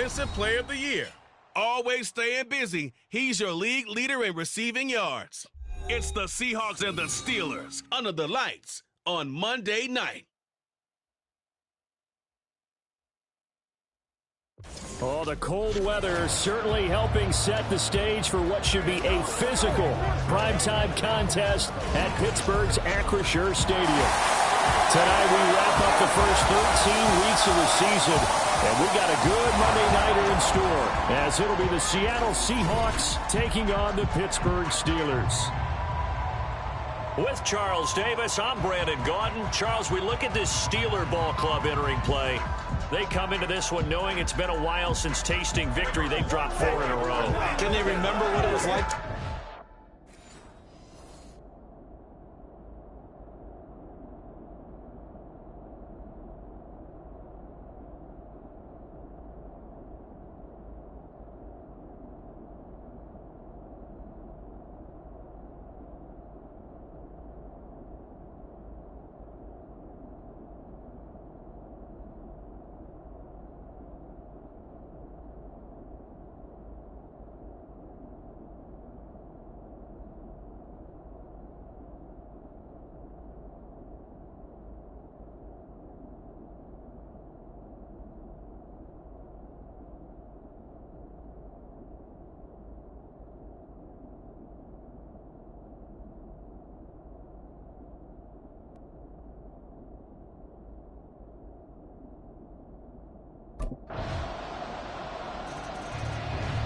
Defensive Player of the Year. Always staying busy, he's your league leader in receiving yards. It's the Seahawks and the Steelers under the lights on Monday night. Oh, the cold weather certainly helping set the stage for what should be a physical primetime contest at Pittsburgh's Acrisure Stadium. Tonight we wrap up the first 13 weeks of the season, and we got a good Monday nighter in store, as it'll be the Seattle Seahawks taking on the Pittsburgh Steelers. With Charles Davis, I'm Brandon Gaudin. Charles, we look at this Steeler ball club entering play. They come into this one knowing it's been a while since tasting victory. They've dropped 4 in a row. Can they remember what it was like?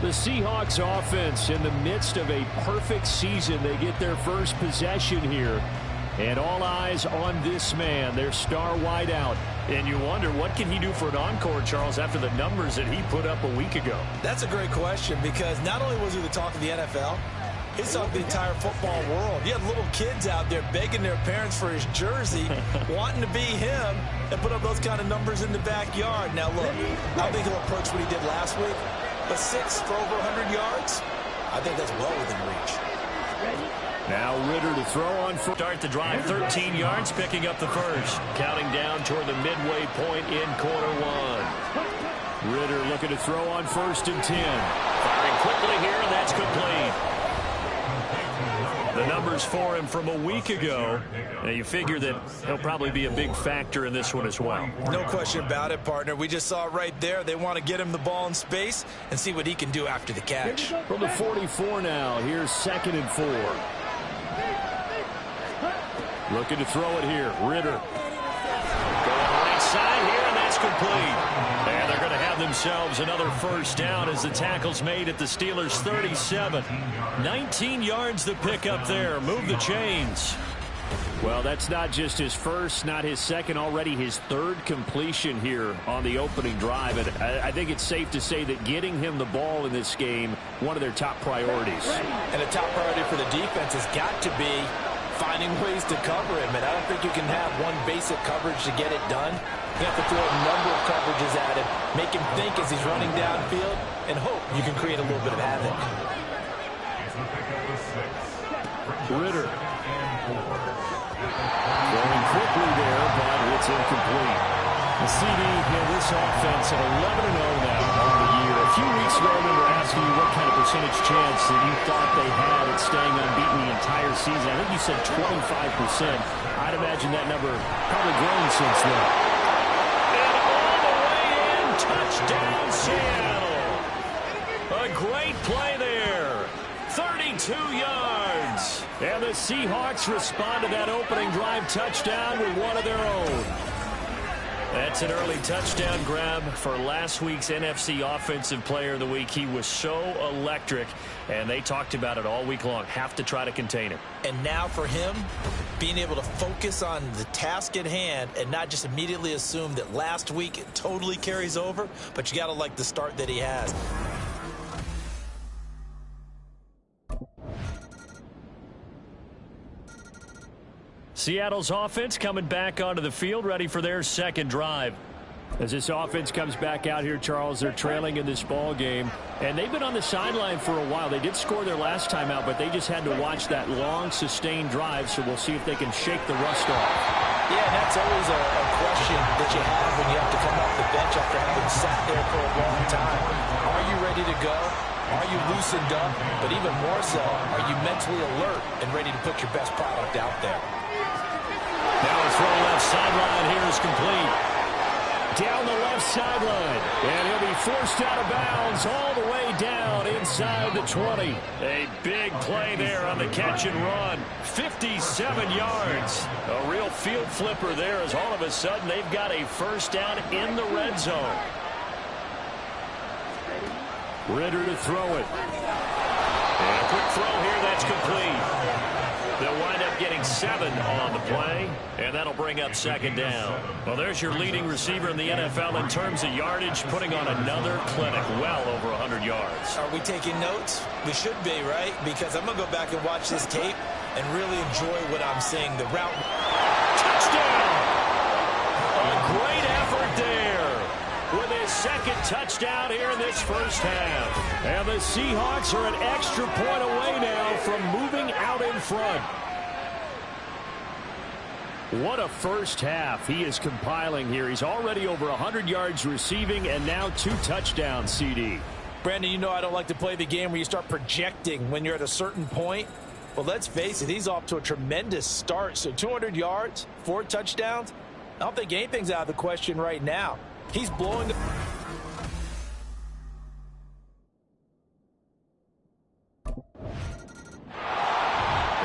The Seahawks offense in the midst of a perfect season. They get their first possession here. And all eyes on this man, their star wideout. And you wonder, what can he do for an encore, Charles, after the numbers that he put up a week ago? That's a great question, because not only was he the talk of the NFL, he's talking the entire football world. You have little kids out there begging their parents for his jersey, wanting to be him, and put up those kind of numbers in the backyard. Now, look, I don't think he'll approach what he did last week, but 6 for over 100 yards, I think that's well within reach. Now Ritter to throw on first. Start the drive, 13 yards, picking up the first. Counting down toward the midway point in quarter one. Ritter looking to throw on 1st and 10. Firing quickly here, and that's complete. The numbers for him from a week ago. Now you figure that he'll probably be a big factor in this one as well. No question about it, partner. We just saw it right there. They want to get him the ball in space and see what he can do after the catch. From the 44 now, here's 2nd and 4. Looking to throw it here. Ritter. Going right side here, and that's complete. And they're going to have themselves another first down as the tackle's made at the Steelers' 37. 19 yards to pick up there. Move the chains. Well, that's not just his first, not his second, already his 3rd completion here on the opening drive. And I think it's safe to say that getting him the ball in this game, one of their top priorities. And a top priority for the defense has got to be finding ways to cover him. And I don't think you can have one basic coverage to get it done. You have to throw a number of coverages at him, make him think as he's running downfield, and hope you can create a little bit of havoc. Ritter. Going quickly there, but it's incomplete. The CD in this offense at 11-0 now on the year. A few weeks ago, we were asking you what kind of percentage chance that you thought they had at staying unbeaten the entire season. I think you said 25%. I'd imagine that number probably grown since then. And all the way in, touchdown Seattle. A great play there. 32 yards. And the Seahawks respond to that opening drive touchdown with one of their own. That's an early touchdown grab for last week's NFC Offensive Player of the Week. He was so electric, and they talked about it all week long. Have to try to contain him. And now for him, being able to focus on the task at hand and not just immediately assume that last week it totally carries over, but you got to like the start that he has. Seattle's offense coming back onto the field, ready for their second drive. As this offense comes back out here, Charles, they're trailing in this ball game, and they've been on the sideline for a while. They did score their last time out, but they just had to watch that long, sustained drive, so we'll see if they can shake the rust off. Yeah, and that's always a question that you have when you have to come off the bench after having sat there for a long time. Are you ready to go? Are you loosened up? But even more so, are you mentally alert and ready to put your best product out there? Now a throw left sideline here is complete. Down the left sideline. And he'll be forced out of bounds all the way down inside the 20. A big play there on the catch and run. 57 yards. A real field flipper there as all of a sudden they've got a first down in the red zone. Ritter to throw it. And a quick throw here, that's complete. They'll wind up getting 7 on the play, and that'll bring up second down. Well, there's your leading receiver in the NFL in terms of yardage, putting on another clinic, well over 100 yards. Are we taking notes? We should be, right? Because I'm going to go back and watch this tape and really enjoy what I'm seeing. The route. Touchdown! A great effort there with his second touchdown here in this first half. And the Seahawks are an extra point away now from moving out in front. What a first half he is compiling here. He's already over 100 yards receiving and now 2 touchdowns, CD. Brandon, you know I don't like to play the game where you start projecting when you're at a certain point. Well, let's face it, he's off to a tremendous start. So 200 yards, 4 touchdowns. I don't think anything's out of the question right now. He's blowing the...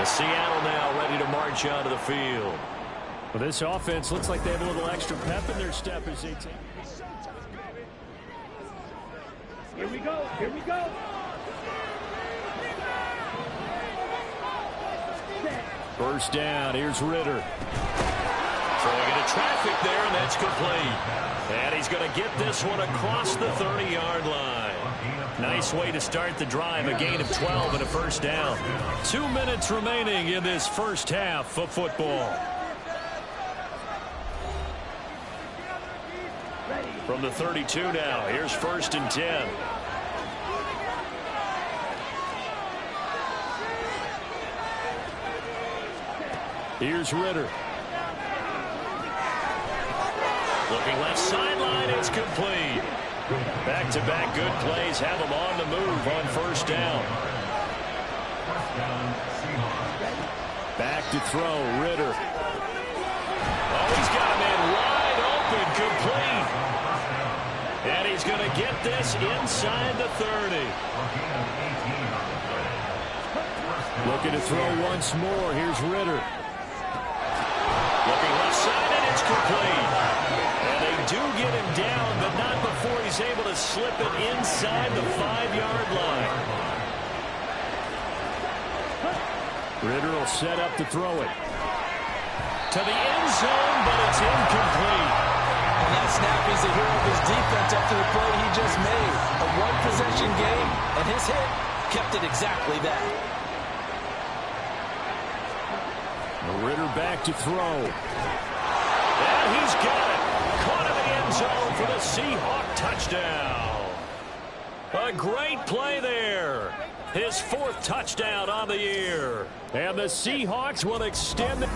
Seattle now ready to march onto the field. Well, this offense looks like they have a little extra pep in their step as they take. Here we go. Here we go. First down. Here's Ritter. Throwing into traffic there, and that's complete. And he's going to get this one across the 30-yard line. Nice way to start the drive. A gain of 12 and a first down. 2 minutes remaining in this first half of football. From the 32 now, here's 1st and 10. Here's Ritter. Looking left sideline, it's complete. Back-to-back good plays have him on the move on first down. Back to throw, Ritter. Oh, he's got him in wide open, complete. And he's going to get this inside the 30. Looking to throw once more. Here's Ritter. Looking left side, and it's complete. And they do get him down, but not before he's able to slip it inside the 5-yard line. Ritter will set up to throw it. To the end zone, but it's incomplete. On that snap, he's the hero of his defense after the play he just made. A one-possession game, and his hit kept it exactly that. Ritter back to throw. And he's got it. Caught in the end zone for the Seahawk touchdown. A great play there. His 4th touchdown on the year. And the Seahawks will extend.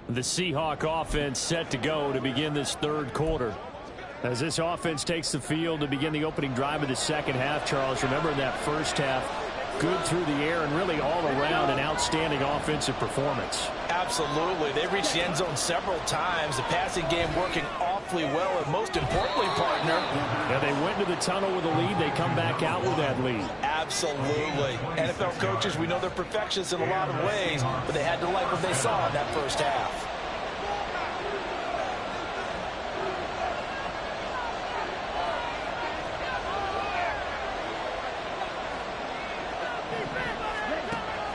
The Seahawk offense set to go to begin this 3rd quarter. As this offense takes the field to begin the opening drive of the second half, Charles, remember in that first half, good through the air and really all around an outstanding offensive performance. Absolutely. They reached the end zone several times. The passing game working awfully well, and most importantly, partner. Yeah, they went to the tunnel with a lead. They come back out with that lead. Absolutely. NFL coaches, we know they're perfectionists in a lot of ways, but they had to like what they saw in that first half.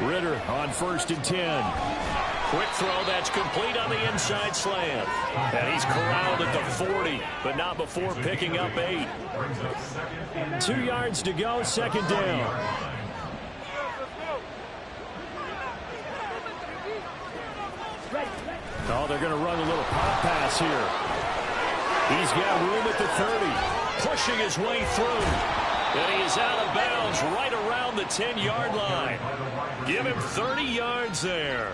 Ritter on 1st and 10. Quick throw that's complete on the inside slant. And he's corralled at the 40, but not before picking up 8. 2 yards to go, second down. Oh, they're going to run a little pop pass here. He's got room at the 30, pushing his way through. And he is out of bounds Jones right around the 10-yard line. Give him 30 yards there.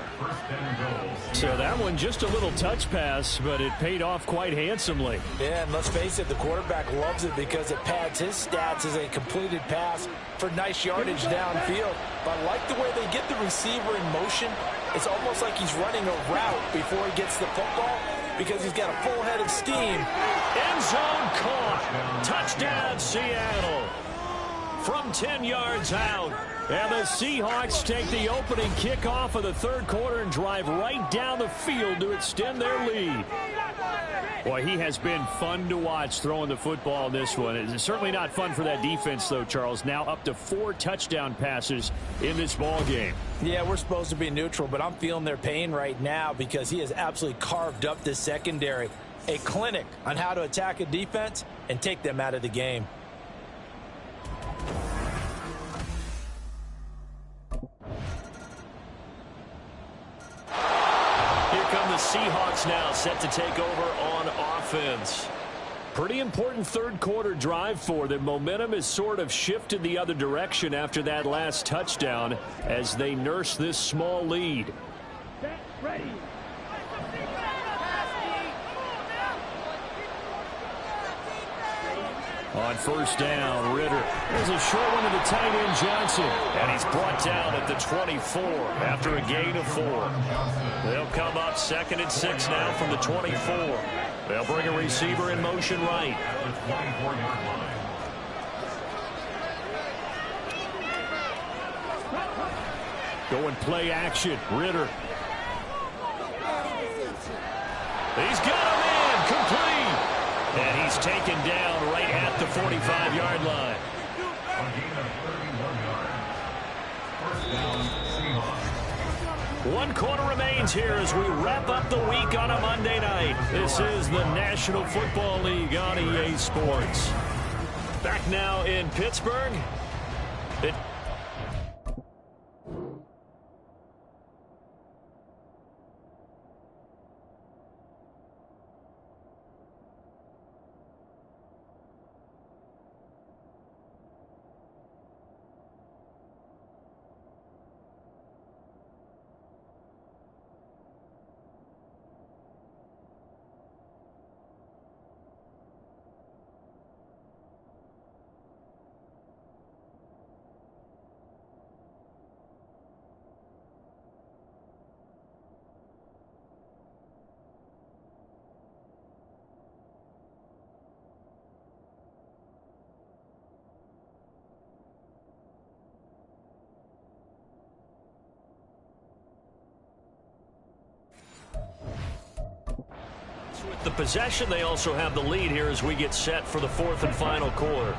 So that one just a little touch pass, but it paid off quite handsomely. Yeah, and let's face it, the quarterback loves it because it pads his stats as a completed pass for nice yardage downfield. But I like the way they get the receiver in motion. It's almost like he's running a route before he gets the football because he's got a full head of steam. End zone caught. Touchdown, Seattle. From 10 yards out. And the Seahawks take the opening kickoff of the third quarter and drive right down the field to extend their lead. Boy, he has been fun to watch throwing the football in this one. It's certainly not fun for that defense, though, Charles. Now up to 4 touchdown passes in this ball game. Yeah, we're supposed to be neutral, but I'm feeling their pain right now because he has absolutely carved up this secondary. A clinic on how to attack a defense and take them out of the game. The Seahawks now set to take over on offense. Pretty important third quarter drive for them. Momentum has sort of shifted the other direction after that last touchdown as they nurse this small lead. Set, ready. On first down, Ritter. There's a short one to the tight end, Johnson. And he's brought down at the 24 after a gain of 4. They'll come up 2nd and 6 now from the 24. They'll bring a receiver in motion right. Going play action, Ritter. He's got him in, complete. And he's taken down right at the 45-yard line. One quarter remains here as we wrap up the week on a Monday night. This is the National Football League on EA Sports. Back now in Pittsburgh. With the possession, they also have the lead here as we get set for the 4th and final quarter.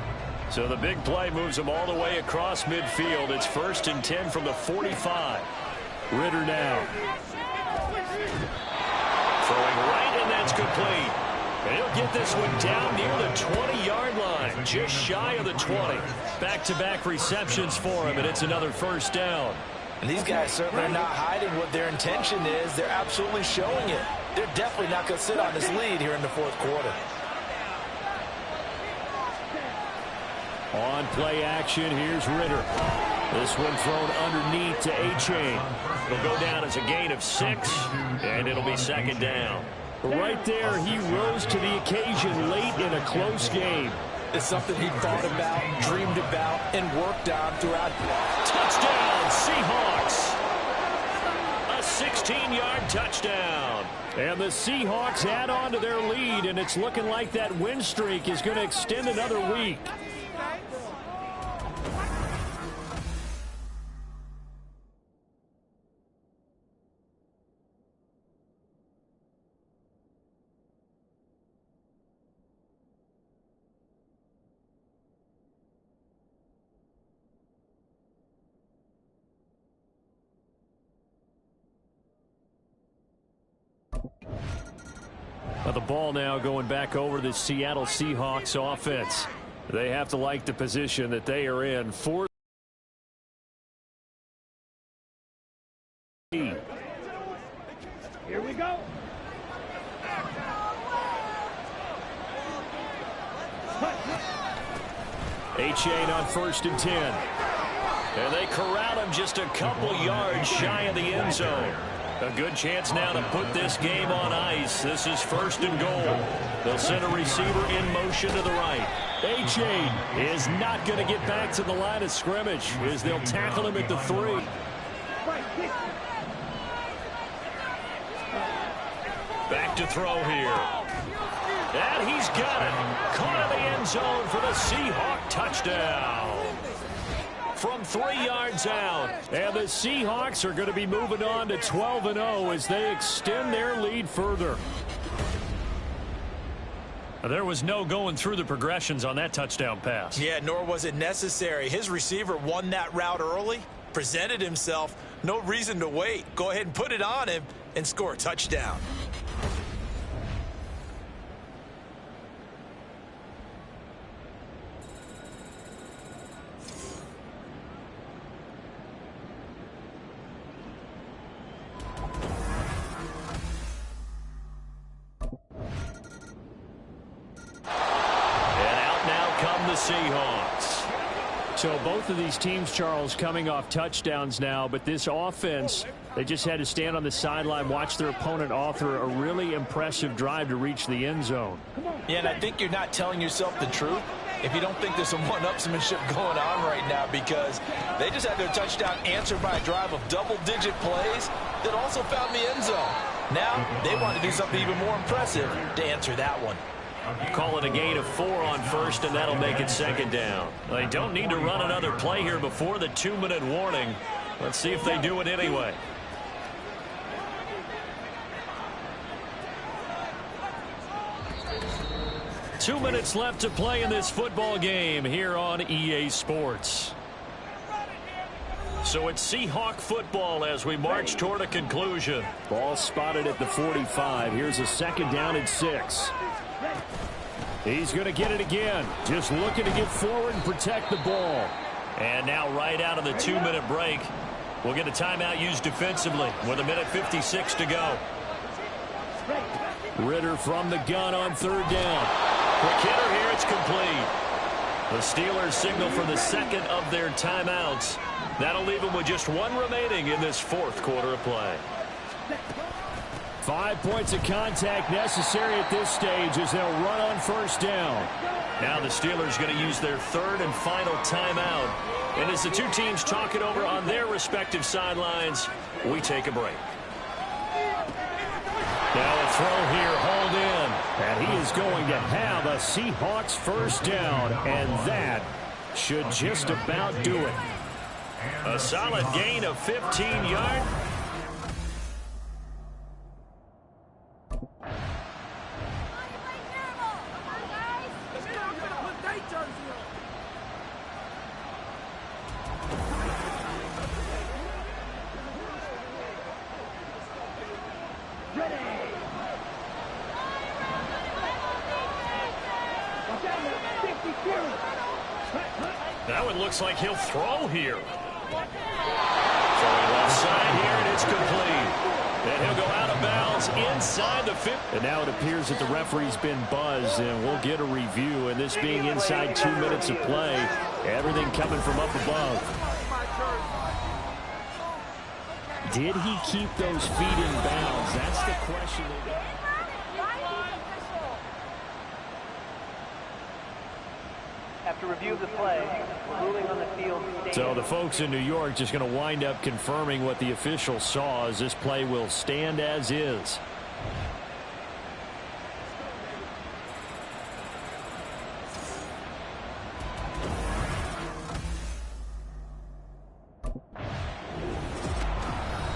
So the big play moves them all the way across midfield. It's 1st and 10 from the 45. Ritter now. Throwing right, and that's complete. And he'll get this one down near the 20-yard line, just shy of the 20. Back-to-back receptions for him, and it's another first down. And these guys certainly are not hiding what their intention is. They're absolutely showing it. They're definitely not going to sit on this lead here in the 4th quarter. On play action, here's Ritter. This one thrown underneath to A-Chain. It'll go down as a gain of 6, and it'll be 2nd down. Right there, he rose to the occasion late in a close game. It's something he thought about, dreamed about, and worked on throughout. Touchdown, Seahawks! A 16-yard touchdown. And the Seahawks add on to their lead, and it's looking like that win streak is going to extend another week. Now the ball now going back over to the Seattle Seahawks offense. They have to like the position that they are in. 4th. Here we go. Chain on 1st and 10. And they corral him just a couple yards shy of the end zone. A good chance now to put this game on ice. This is 1st and goal. They'll send a receiver in motion to the right. Chain is not going to get back to the line of scrimmage as they'll tackle him at the 3. Back to throw here. And he's got it. Caught in the end zone for the Seahawk touchdown. From 3 yards out. And the Seahawks are going to be moving on to 12-0 as they extend their lead further. There was no going through the progressions on that touchdown pass. Yeah, nor was it necessary. His receiver won that route early, presented himself. No reason to wait. Go ahead and put it on him and score a touchdown. Seahawks. So both of these teams, Charles, coming off touchdowns now, but this offense, they just had to stand on the sideline, watch their opponent author a really impressive drive to reach the end zone. Yeah, and I think you're not telling yourself the truth if you don't think there's some one-upsmanship going on right now, because they just had their touchdown answered by a drive of double-digit plays that also found the end zone. Now they want to do something even more impressive to answer that one. Call it a gain of 4 on 1st, and that'll make it 2nd down. They don't need to run another play here before the 2-minute warning. Let's see if they do it anyway. Two minutes left to play in this football game here on EA Sports. So it's Seahawk football as we march toward a conclusion. Ball spotted at the 45. Here's a 2nd down and 6. He's going to get it again. Just looking to get forward and protect the ball. And now right out of the 2-minute break, we'll get a timeout used defensively with 1:56 to go. Ritter from the gun on 3rd down. Quick hitter here. It's complete. The Steelers signal for the 2nd of their timeouts. That'll leave them with just 1 remaining in this 4th quarter of play. 5 points of contact necessary at this stage as they'll run on 1st down. Now the Steelers going to use their 3rd and final timeout. And as the two teams talk it over on their respective sidelines, we take a break. Now a throw here, hauled in. And he is going to have a Seahawks 1st down. And that should just about do it. A solid gain of 15 yards. That one looks like he'll throw here. Throwing left side here, and it's complete. And he'll go out of bounds inside the 50. And now it appears that the referee's been buzzed, and we'll get a review. And this being inside 2 minutes of play, everything coming from up above. Did he keep those feet in bounds? That's the question. After review of the play, ruling on the field. So the folks in New York just going to wind up confirming what the official saw, as this play will stand as is.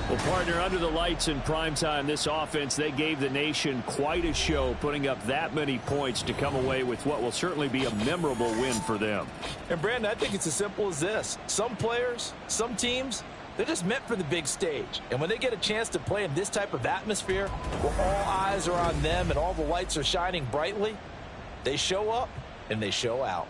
Well, partner, under the lights in primetime, this offense, they gave the nation quite a show, putting up that many points to come away with what will certainly be a memorable win for them. And, Brandon, I think it's as simple as this. Some players, some teams, they're just meant for the big stage. And when they get a chance to play in this type of atmosphere, where all eyes are on them and all the lights are shining brightly, they show up and they show out.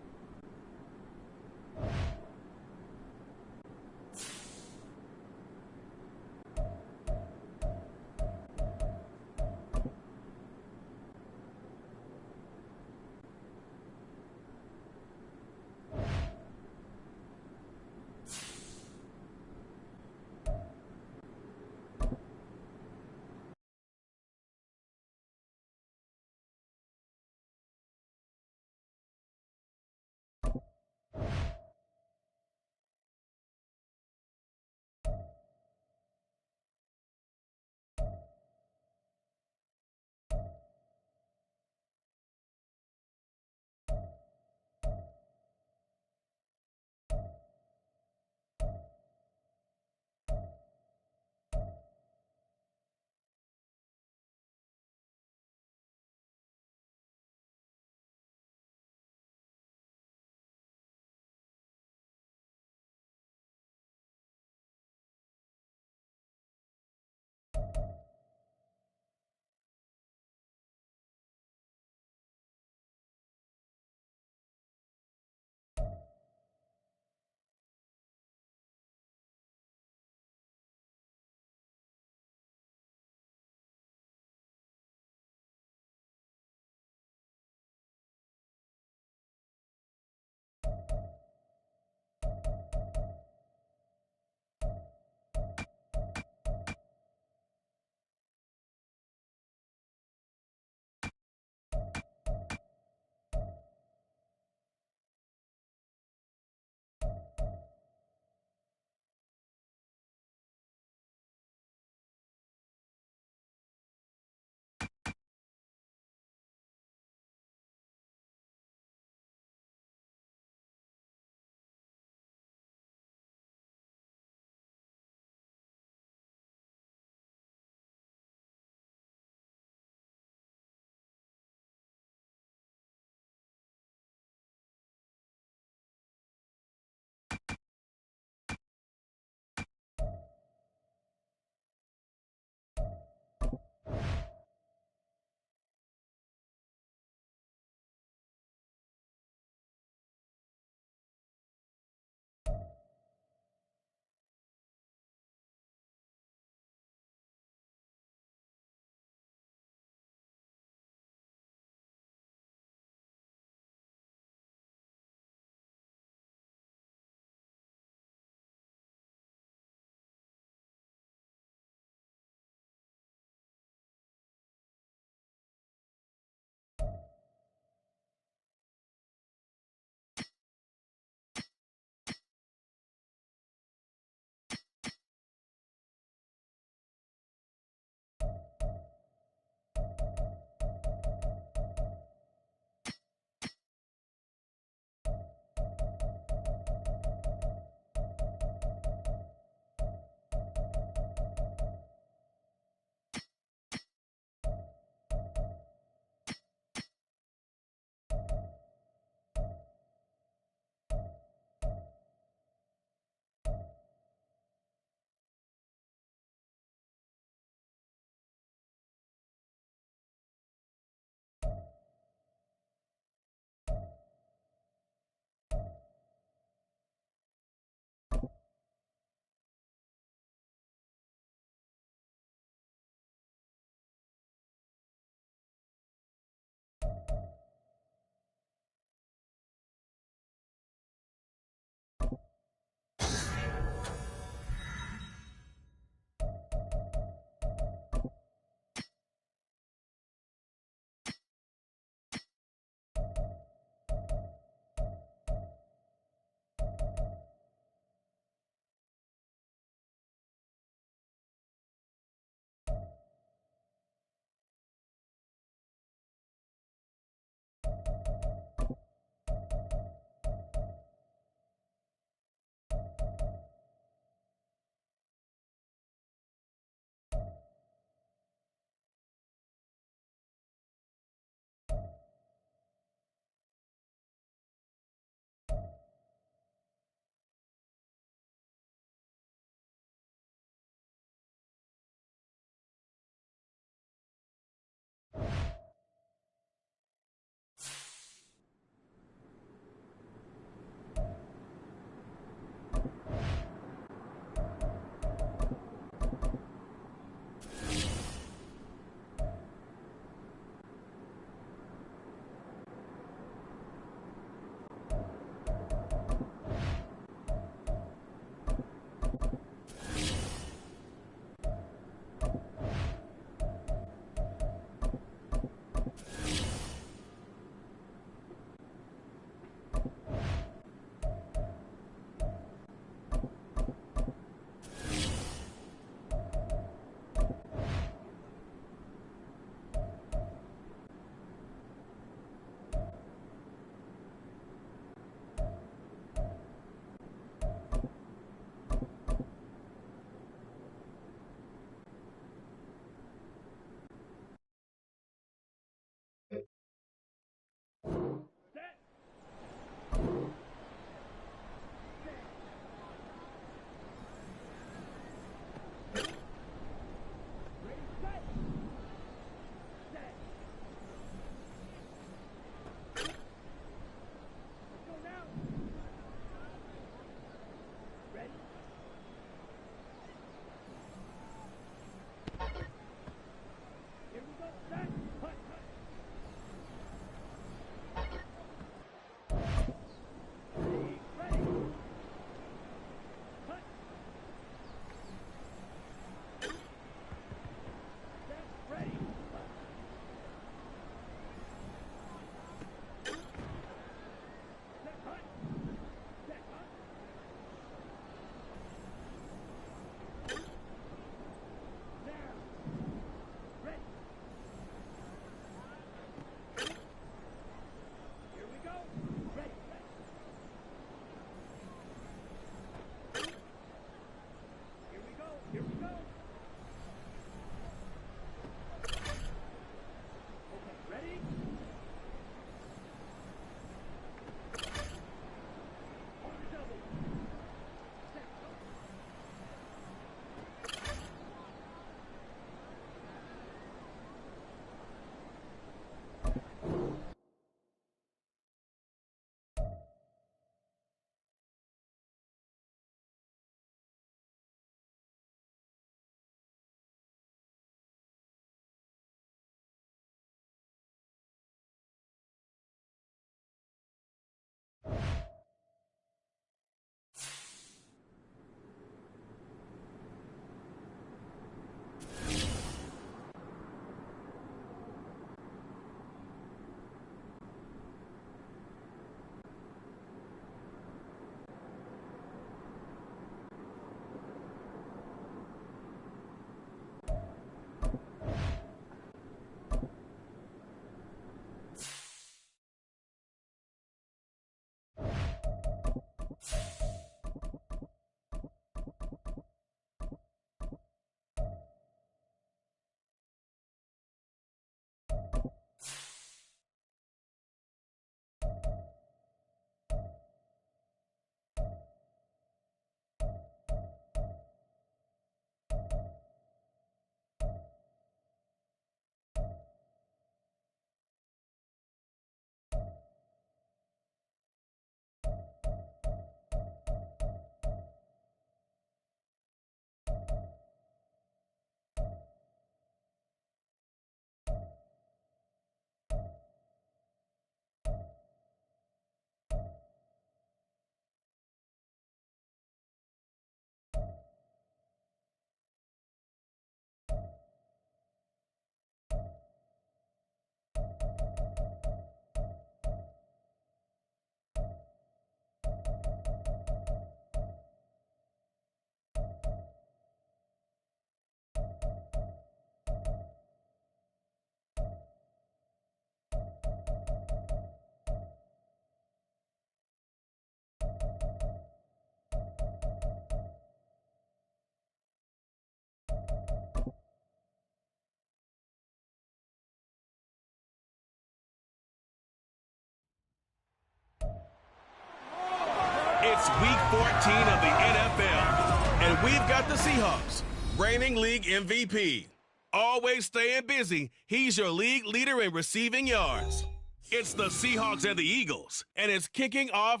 It's Week 14 of the NFL, and we've got the Seahawks, reigning league MVP. Always staying busy, he's your league leader in receiving yards. It's the Seahawks and the Eagles, and it's kicking off.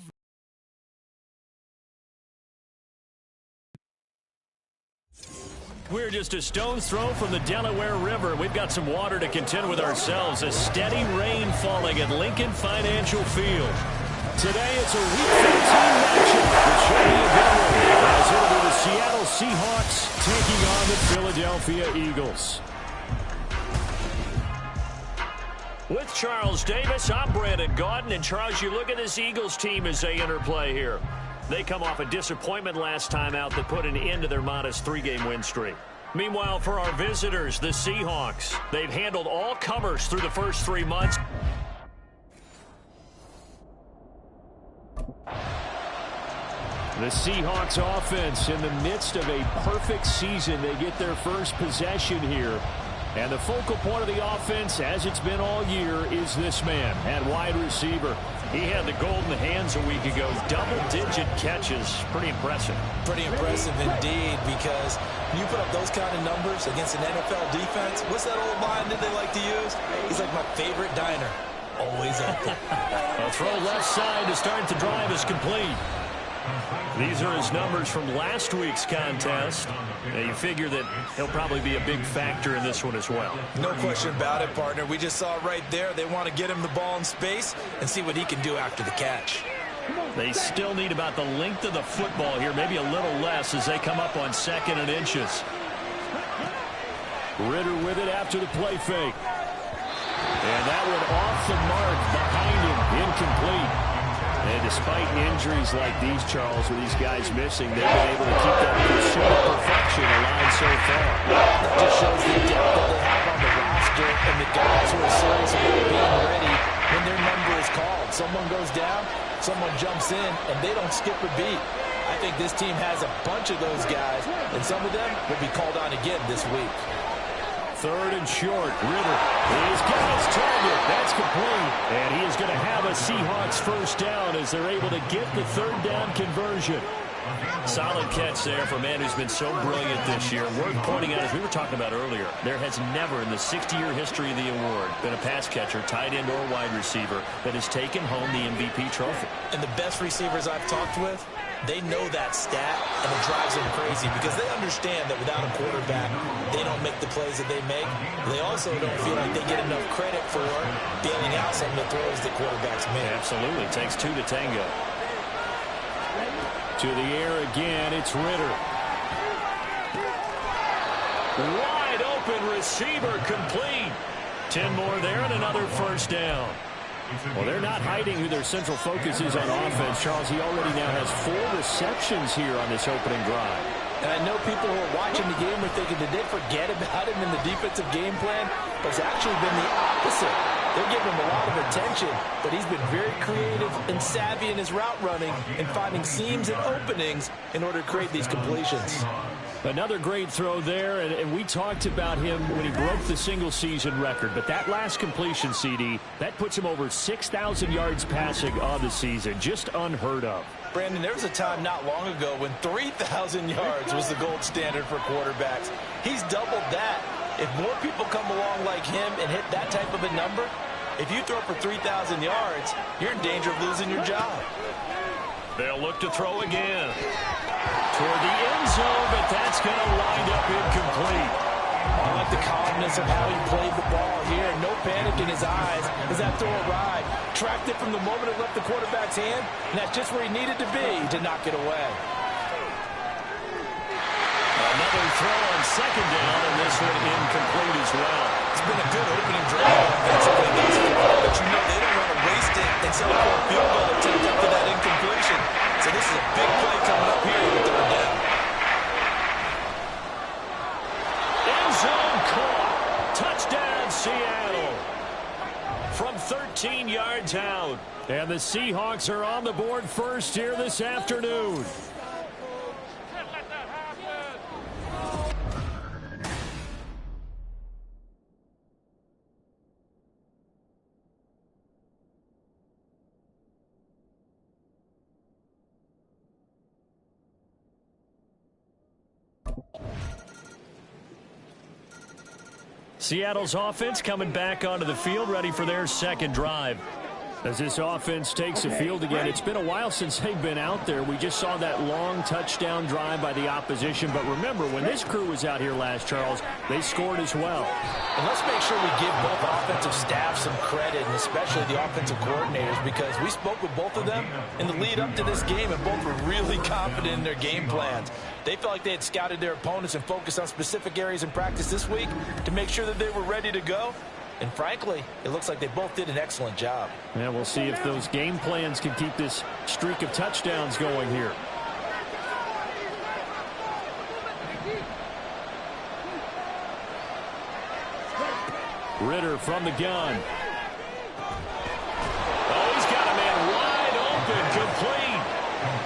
We're just a stone's throw from the Delaware River. We've got some water to contend with ourselves. A steady rain falling at Lincoln Financial Field. Today it's a Week 15 matchup, which should be a good one, as it'll be the Seattle Seahawks taking on the Philadelphia Eagles. With Charles Davis, I'm Brandon Gaudin. And Charles, you look at this Eagles team as they interplay here. They come off a disappointment last time out that put an end to their modest 3-game win streak. Meanwhile, for our visitors, the Seahawks, they've handled all comers through the first 3 months. The Seahawks offense in the midst of a perfect season. They get their first possession here. And the focal point of the offense, as it's been all year, is this man at wide receiver. He had the golden hands a week ago. Double-digit catches. Pretty impressive. Pretty impressive indeed, because when you put up those kind of numbers against an NFL defense, what's that old line that they like to use? He's like my favorite diner. Always open. A throw left side to start the drive is complete. These are his numbers from last week's contest. And you figure that he'll probably be a big factor in this one as well. No question about it, partner. We just saw right there they want to get him the ball in space and see what he can do after the catch. They still need about the length of the football here, maybe a little less as they come up on 2nd and inches. Ritter with it after the play fake. And that one off the mark behind him, incomplete. And despite injuries like these, Charles, with these guys missing, they've been able to keep that pursuit of perfection alive so far. That just shows the depth that they have on the roster and the guys who are serious about being ready when their number is called. Someone goes down, someone jumps in, and they don't skip a beat. I think this team has a bunch of those guys, and some of them will be called on again this week. 3rd and short. Ritter. He's got his target. That's complete. And he is going to have a Seahawks first down as they're able to get the 3rd down conversion. Solid catch there for a man who's been so brilliant this year. Worth pointing out, as we were talking about earlier, there has never in the 60-year history of the award been a pass catcher, tight end, or wide receiver that has taken home the MVP trophy. And the best receivers I've talked with, they know that stat, and it drives them crazy because they understand that without a quarterback, they don't make the plays that they make. They also don't feel like they get enough credit for bailing out some of the throws that quarterbacks make. Absolutely. It takes 2 to tango. To the air again, it's Ritter. Wide open receiver complete. 10 more there and another first down. Well, they're not hiding who their central focus is on offense. Charles, he already now has 4 receptions here on this opening drive. And I know people who are watching the game are thinking, did they forget about him in the defensive game plan? But it's actually been the opposite. They're giving him a lot of attention, but he's been very creative and savvy in his route running and finding seams and openings in order to create these completions. Another great throw there, and we talked about him when he broke the single-season record. But that last completion, CD, that puts him over 6,000 yards passing on the season. Just unheard of. Brandon, there was a time not long ago when 3,000 yards was the gold standard for quarterbacks. He's doubled that. If more people come along like him and hit that type of a number, if you throw for 3,000 yards, you're in danger of losing your job. They'll look to throw again. Toward the end zone, but that's going to wind up incomplete. I like the calmness of how he played the ball here. No panic in his eyes as that throw arrived. Tracked it from the moment it left the quarterback's hand, and that's just where he needed to be to knock it away. Another throw on 2nd down, and this one incomplete as well. It's been a good opening drive offensively thus far, but you know they don't want to waste it and settle for a field goal attempt after that incompletion. So this is a big play coming up here with 3rd down. End zone caught. Touchdown, Seattle. From 13 yards out. And the Seahawks are on the board first here this afternoon. Seattle's offense coming back onto the field, ready for their second drive. As this offense takes the field again, it's been a while since they've been out there. We just saw that long touchdown drive by the opposition. But remember, when this crew was out here last, Charles, they scored as well. And let's make sure we give both offensive staffs some credit, and especially the offensive coordinators, because we spoke with both of them in the lead up to this game, and both were really confident in their game plans. They felt like they had scouted their opponents and focused on specific areas in practice this week to make sure that they were ready to go. And frankly, it looks like they both did an excellent job. Yeah, we'll see if those game plans can keep this streak of touchdowns going here. Ritter from the gun. Oh, he's got a man wide open, complete.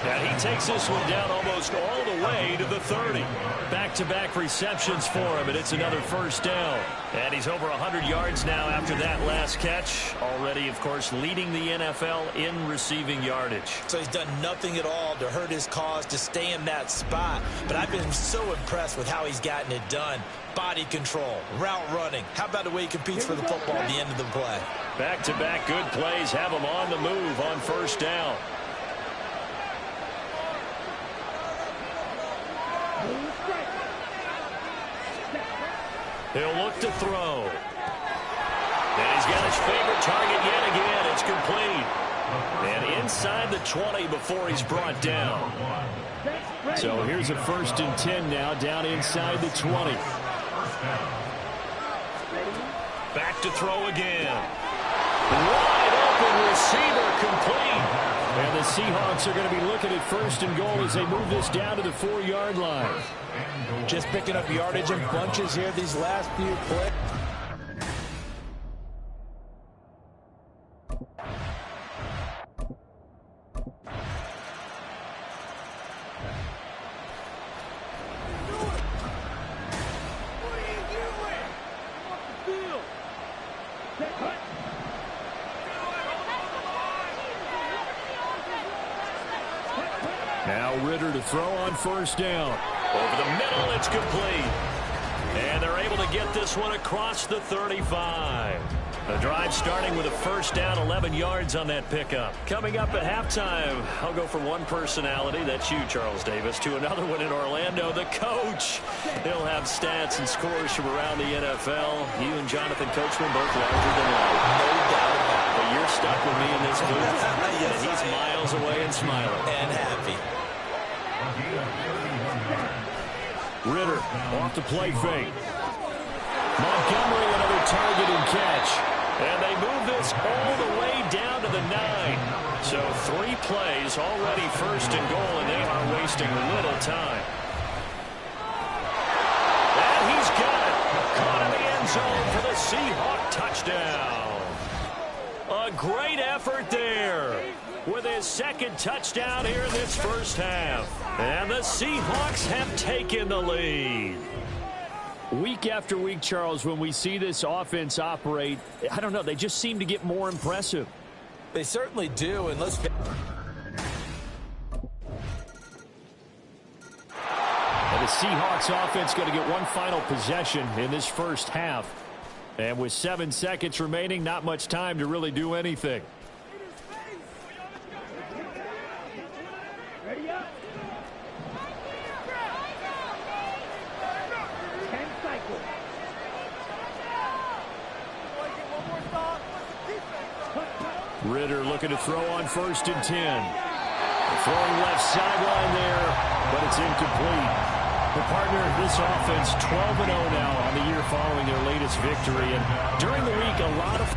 And he takes this one down almost all the way to the 30. Back-to-back receptions for him, and it's another first down. And he's over 100 yards now after that last catch. Already, of course, leading the NFL in receiving yardage. So he's done nothing at all to hurt his cause, to stay in that spot. But I've been so impressed with how he's gotten it done. Body control, route running. How about the way he competes for the football at the end of the play? Back-to-back good plays have him on the move on first down. He'll look to throw. And he's got his favorite target yet again. It's complete. And inside the 20 before he's brought down. So here's a 1st and 10 now, down inside the 20. Back to throw again. Wide open receiver, complete. And the Seahawks are going to be looking at 1st and goal as they move this down to the 4-yard line. Just picking up yardage in bunches here these last few plays. Now Ritter to throw on 1st down. Over the middle, it's complete. And they're able to get this one across the 35. The drive starting with a 1st down, 11 yards on that pickup. Coming up at halftime, I'll go from one personality, that's you, Charles Davis, to another one in Orlando, the coach. He'll have stats and scores from around the NFL. You and Jonathan Coachman both larger than life. No doubt about it. But you're stuck with me in this booth. Yes, and he's miles away and smiling. And happy. Ritter off the play fake. Montgomery another target and catch. And they move this all the way down to the 9. So 3 plays already 1st and goal, and they are wasting little time. And he's got it. Caught in the end zone for the Seahawk touchdown. A great effort there with his 2nd touchdown here in this first half. And the Seahawks have taken the lead. Week after week, Charles, when we see this offense operate, I don't know, they just seem to get more impressive. They certainly do, and let's... And the Seahawks offense going to get one final possession in this first half. And with 7 seconds remaining, not much time to really do anything. Ready up. 10 cycles. Ritter looking to throw on 1st and 10. Throwing left sideline there, but it's incomplete. The partner of this offense, 12-0 now on the year following their latest victory. And during the week, a lot of...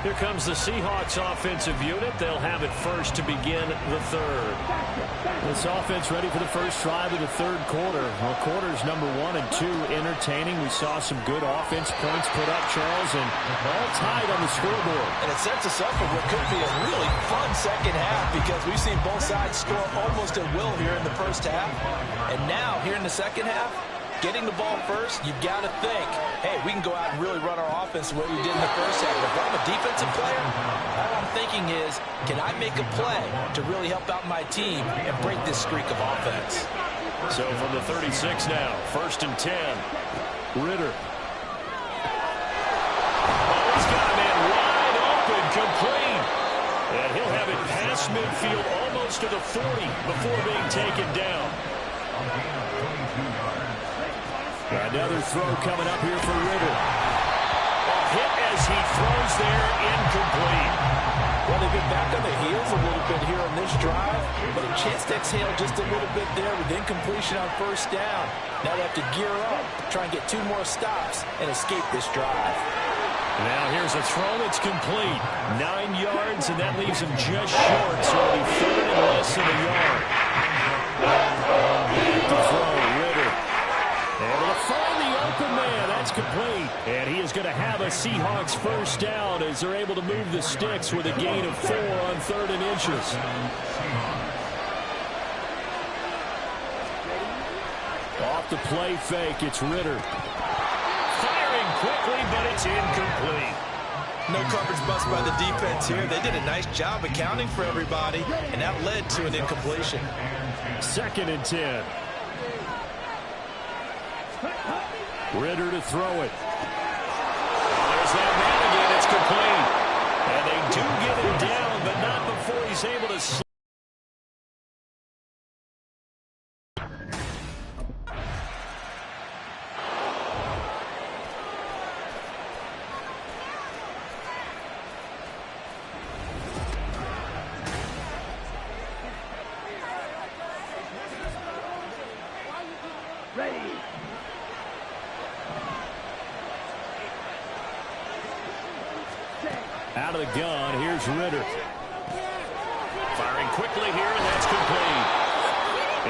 Here comes the Seahawks offensive unit. They'll have it first to begin the 3rd. This offense ready for the first drive of the 3rd quarter. Well, quarters number 1 and 2 entertaining. We saw some good offense points put up, Charles, and all tied on the scoreboard. And it sets us up for what could be a really fun second half, because we've seen both sides score almost at will here in the first half. And now, here in the second half, getting the ball first, you've got to think, hey, we can go out and really run our offense the way we did in the first half. If I'm a defensive player, all I'm thinking is, can I make a play to really help out my team and break this streak of offense? So from the 36 now, 1st and 10. Ritter. Oh, he's got a man wide open, complete. And he'll have it past midfield almost to the 40 before being taken down. Another throw coming up here for Ritter. A hit as he throws there, incomplete. Well, they've been back on the heels a little bit here on this drive, but a chance to exhale just a little bit there with incompletion on 1st down. Now they have to gear up, try and get 2 more stops, and escape this drive. Now here's a throw that's complete. 9 yards, and that leaves him just short, so it'll be 3rd and less than a yard. Back to throw, Ritter. Able to find the open man. That's complete. And he is going to have a Seahawks 1st down as they're able to move the sticks with a gain of 4 on 3rd and inches. Off the play fake, it's Ritter. Firing quickly, but it's incomplete. No coverage bust by the defense here. They did a nice job accounting for everybody, and that led to an incompletion. 2nd and 10. Ritter to throw it. There's that man again. It's complete. And they do get him down, but not before he's able to slip. Ready. Out of the gun, here's Ritter. Firing quickly here, and that's complete.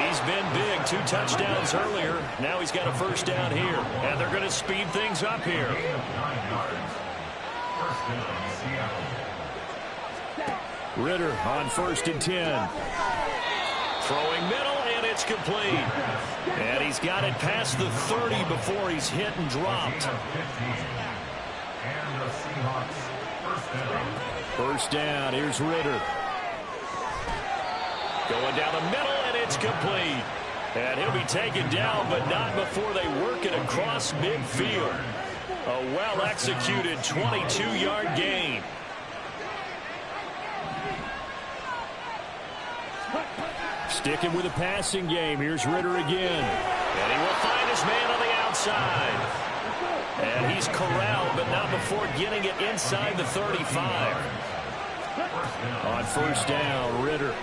He's been big, 2 touchdowns earlier. Now he's got a 1st down here, and they're going to speed things up here. Ritter on 1st and 10. Throwing middle, and it's complete. And he's got it past the 30 before he's hit and dropped. 1st down, here's Ritter. Going down the middle, and it's complete. And he'll be taken down, but not before they work it across midfield. A well-executed 22-yard gain. Sticking with the passing game, here's Ritter again. And he will find his man on the outside. And he's corralled, but not before getting it inside the 35. On 1st down, Ritter.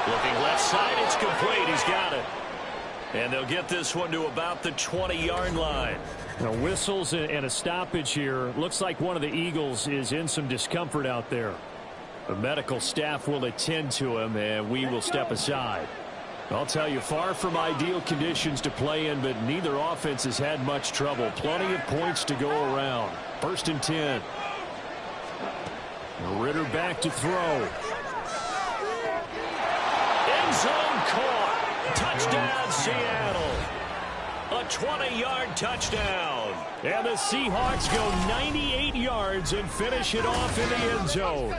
Looking left side, it's complete. He's got it. And they'll get this one to about the 20-yard line. Now, whistles and a stoppage here. Looks like one of the Eagles is in some discomfort out there. The medical staff will attend to him, and we will step aside. I'll tell you, far from ideal conditions to play in, but neither offense has had much trouble. Plenty of points to go around. 1st and 10. Ritter back to throw. End zone caught. Touchdown, Seattle. A 20-yard touchdown. And the Seahawks go 98 yards and finish it off in the end zone.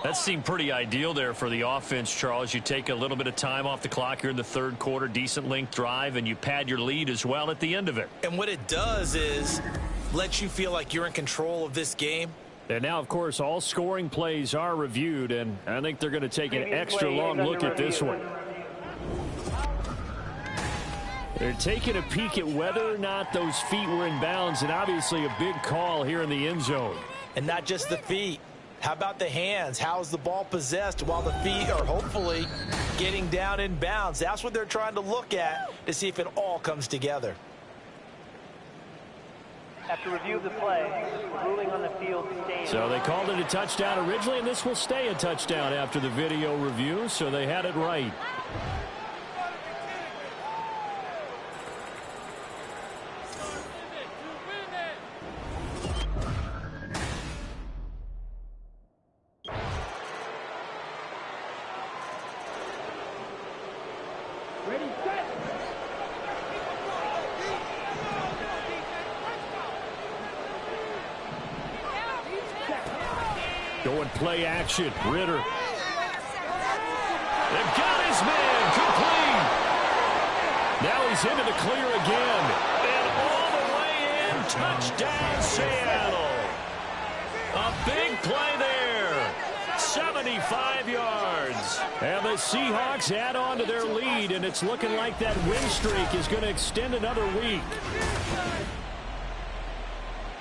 That seemed pretty ideal there for the offense, Charles. You take a little bit of time off the clock here in the 3rd quarter, decent length drive, and you pad your lead as well at the end of it. And what it does is let you feel like you're in control of this game. And now, of course, all scoring plays are reviewed, and I think they're going to take an extra long look at this one. They're taking a peek at whether or not those feet were in bounds, and obviously a big call here in the end zone. And not just the feet. How about the hands? How is the ball possessed while the feet are hopefully getting down in bounds? That's what they're trying to look at to see if it all comes together. After review of the play, ruling on the field stays. So they called it a touchdown originally, and this will stay a touchdown after the video review, so they had it right. Ready, set. Going play action. Ritter. They've got his man complete. Now he's into the clear again. And all the way in. Touchdown, Seattle. A big play there. 75 yards. And the Seahawks add on to their lead, and it's looking like that win streak is going to extend another week.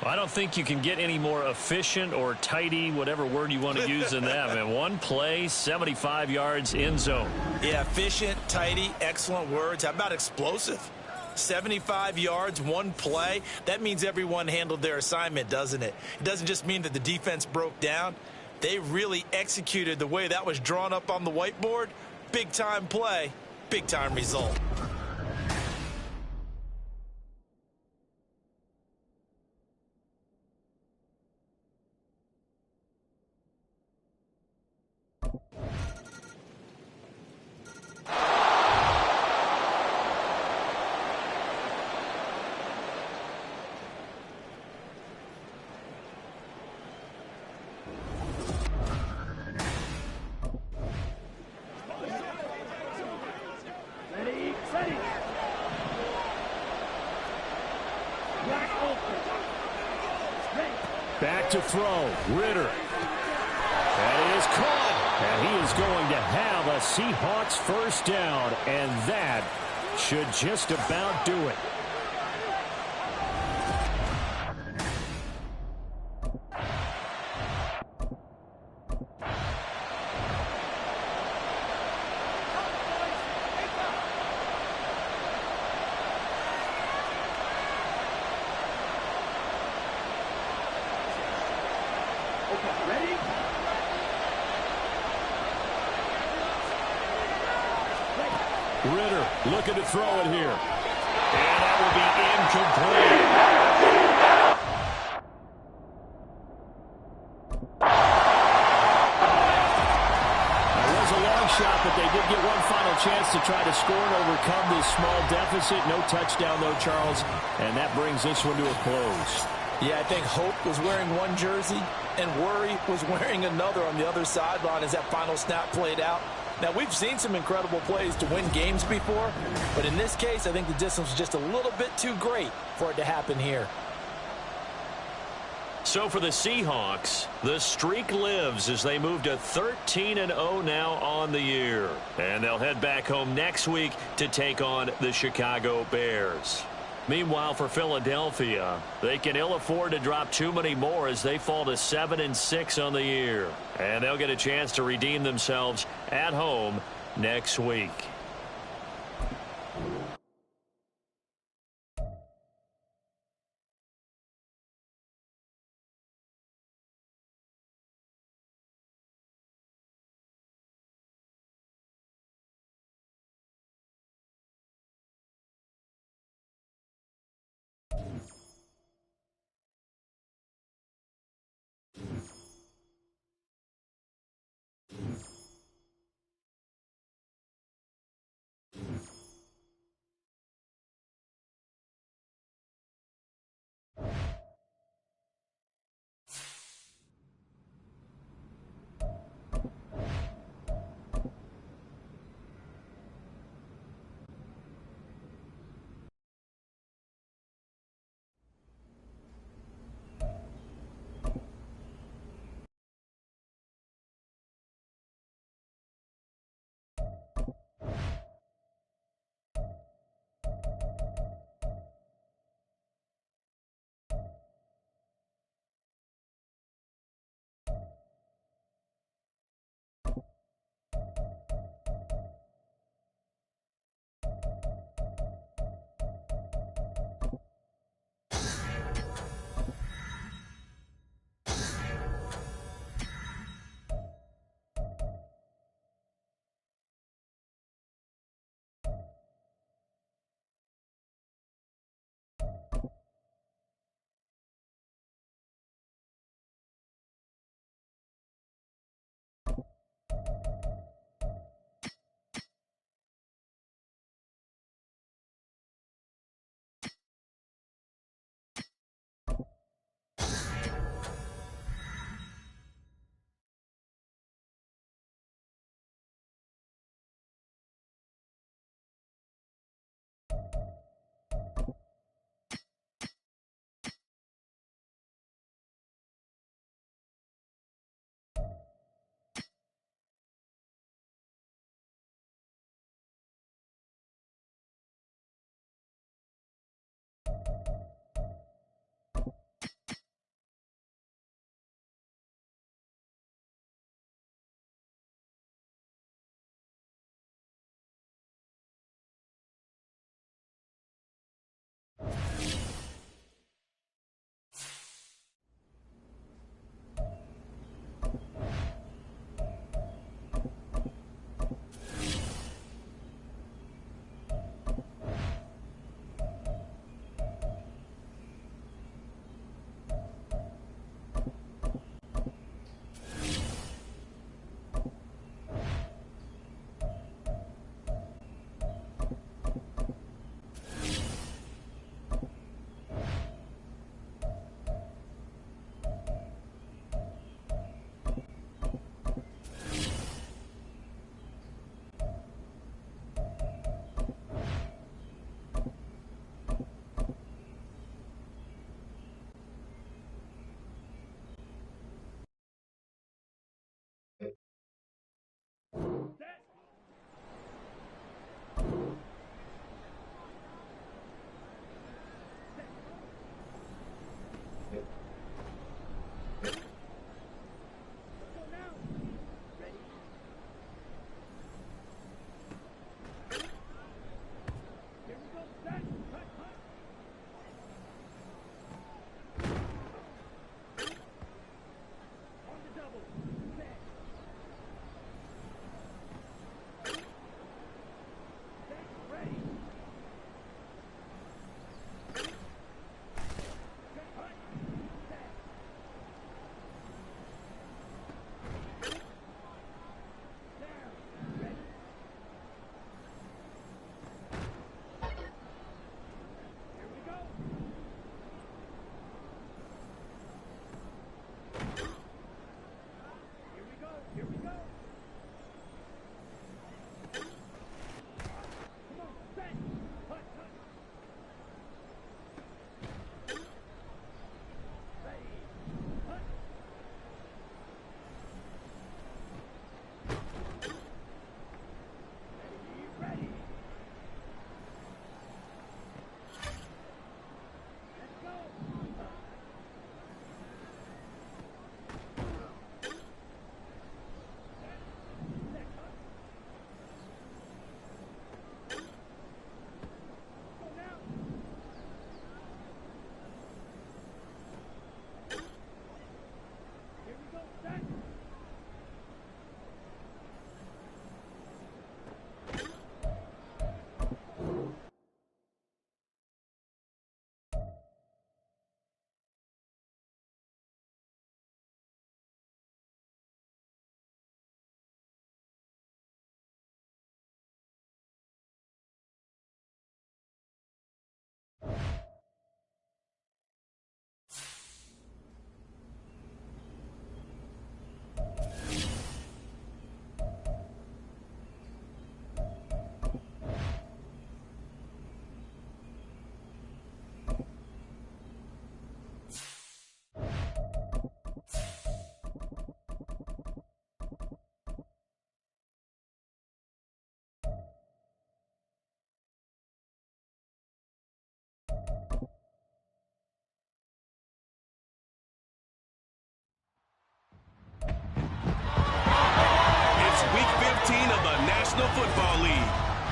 I don't think you can get any more efficient or tidy, whatever word you want to use in that. Man, one play, 75 yards, end zone. Yeah, efficient, tidy, excellent words. How about explosive? 75 yards, one play. That means everyone handled their assignment, doesn't it? It doesn't just mean that the defense broke down. They really executed the way that was drawn up on the whiteboard. Big-time play, big-time result. Ready, ready. Black open. Ready. Back to throw. Ritter. That is caught. And he is going to have a Seahawks first down. And that should just about do it. Ready? Ritter looking to throw it here. And that will be incomplete. It was a long shot, but they did get one final chance to try to score and overcome this small deficit. No touchdown, though, Charles. And that brings this one to a close. Yeah, I think Hope was wearing one jersey and Worry was wearing another on the other sideline as that final snap played out. Now, we've seen some incredible plays to win games before, but in this case, I think the distance was just a little bit too great for it to happen here. So for the Seahawks, the streak lives as they move to 13-0 now on the year. And they'll head back home next week to take on the Chicago Bears. Meanwhile, for Philadelphia, they can ill afford to drop too many more as they fall to 7-6 on the year. And they'll get a chance to redeem themselves at home next week.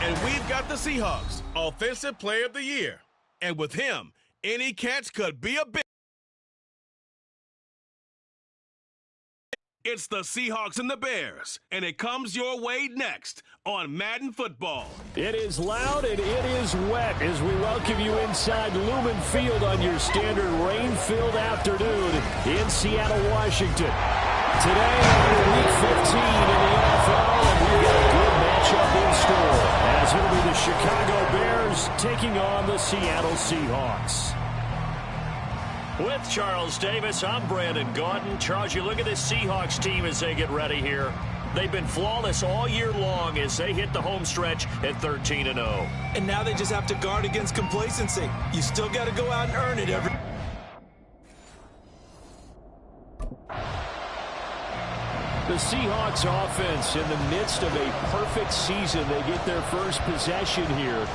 And we've got the Seahawks Offensive Player of the Year. And with him, any catch could be a big. It's the Seahawks and the Bears, and it comes your way next on Madden Football. It is loud and it is wet as we welcome you inside Lumen Field on your standard rain-filled afternoon in Seattle, Washington. Today, Week 15 in the NFL, and we've got a good matchup in store as it'll be the Chicago Bears taking on the Seattle Seahawks. With Charles Davis, I'm Brandon Gaudin. Charles, you look at this Seahawks team as they get ready here. They've been flawless all year long as they hit the home stretch at 13-0. And now they just have to guard against complacency. You still got to go out and earn it every. The Seahawks offense in the midst of a perfect season. They get their first possession here.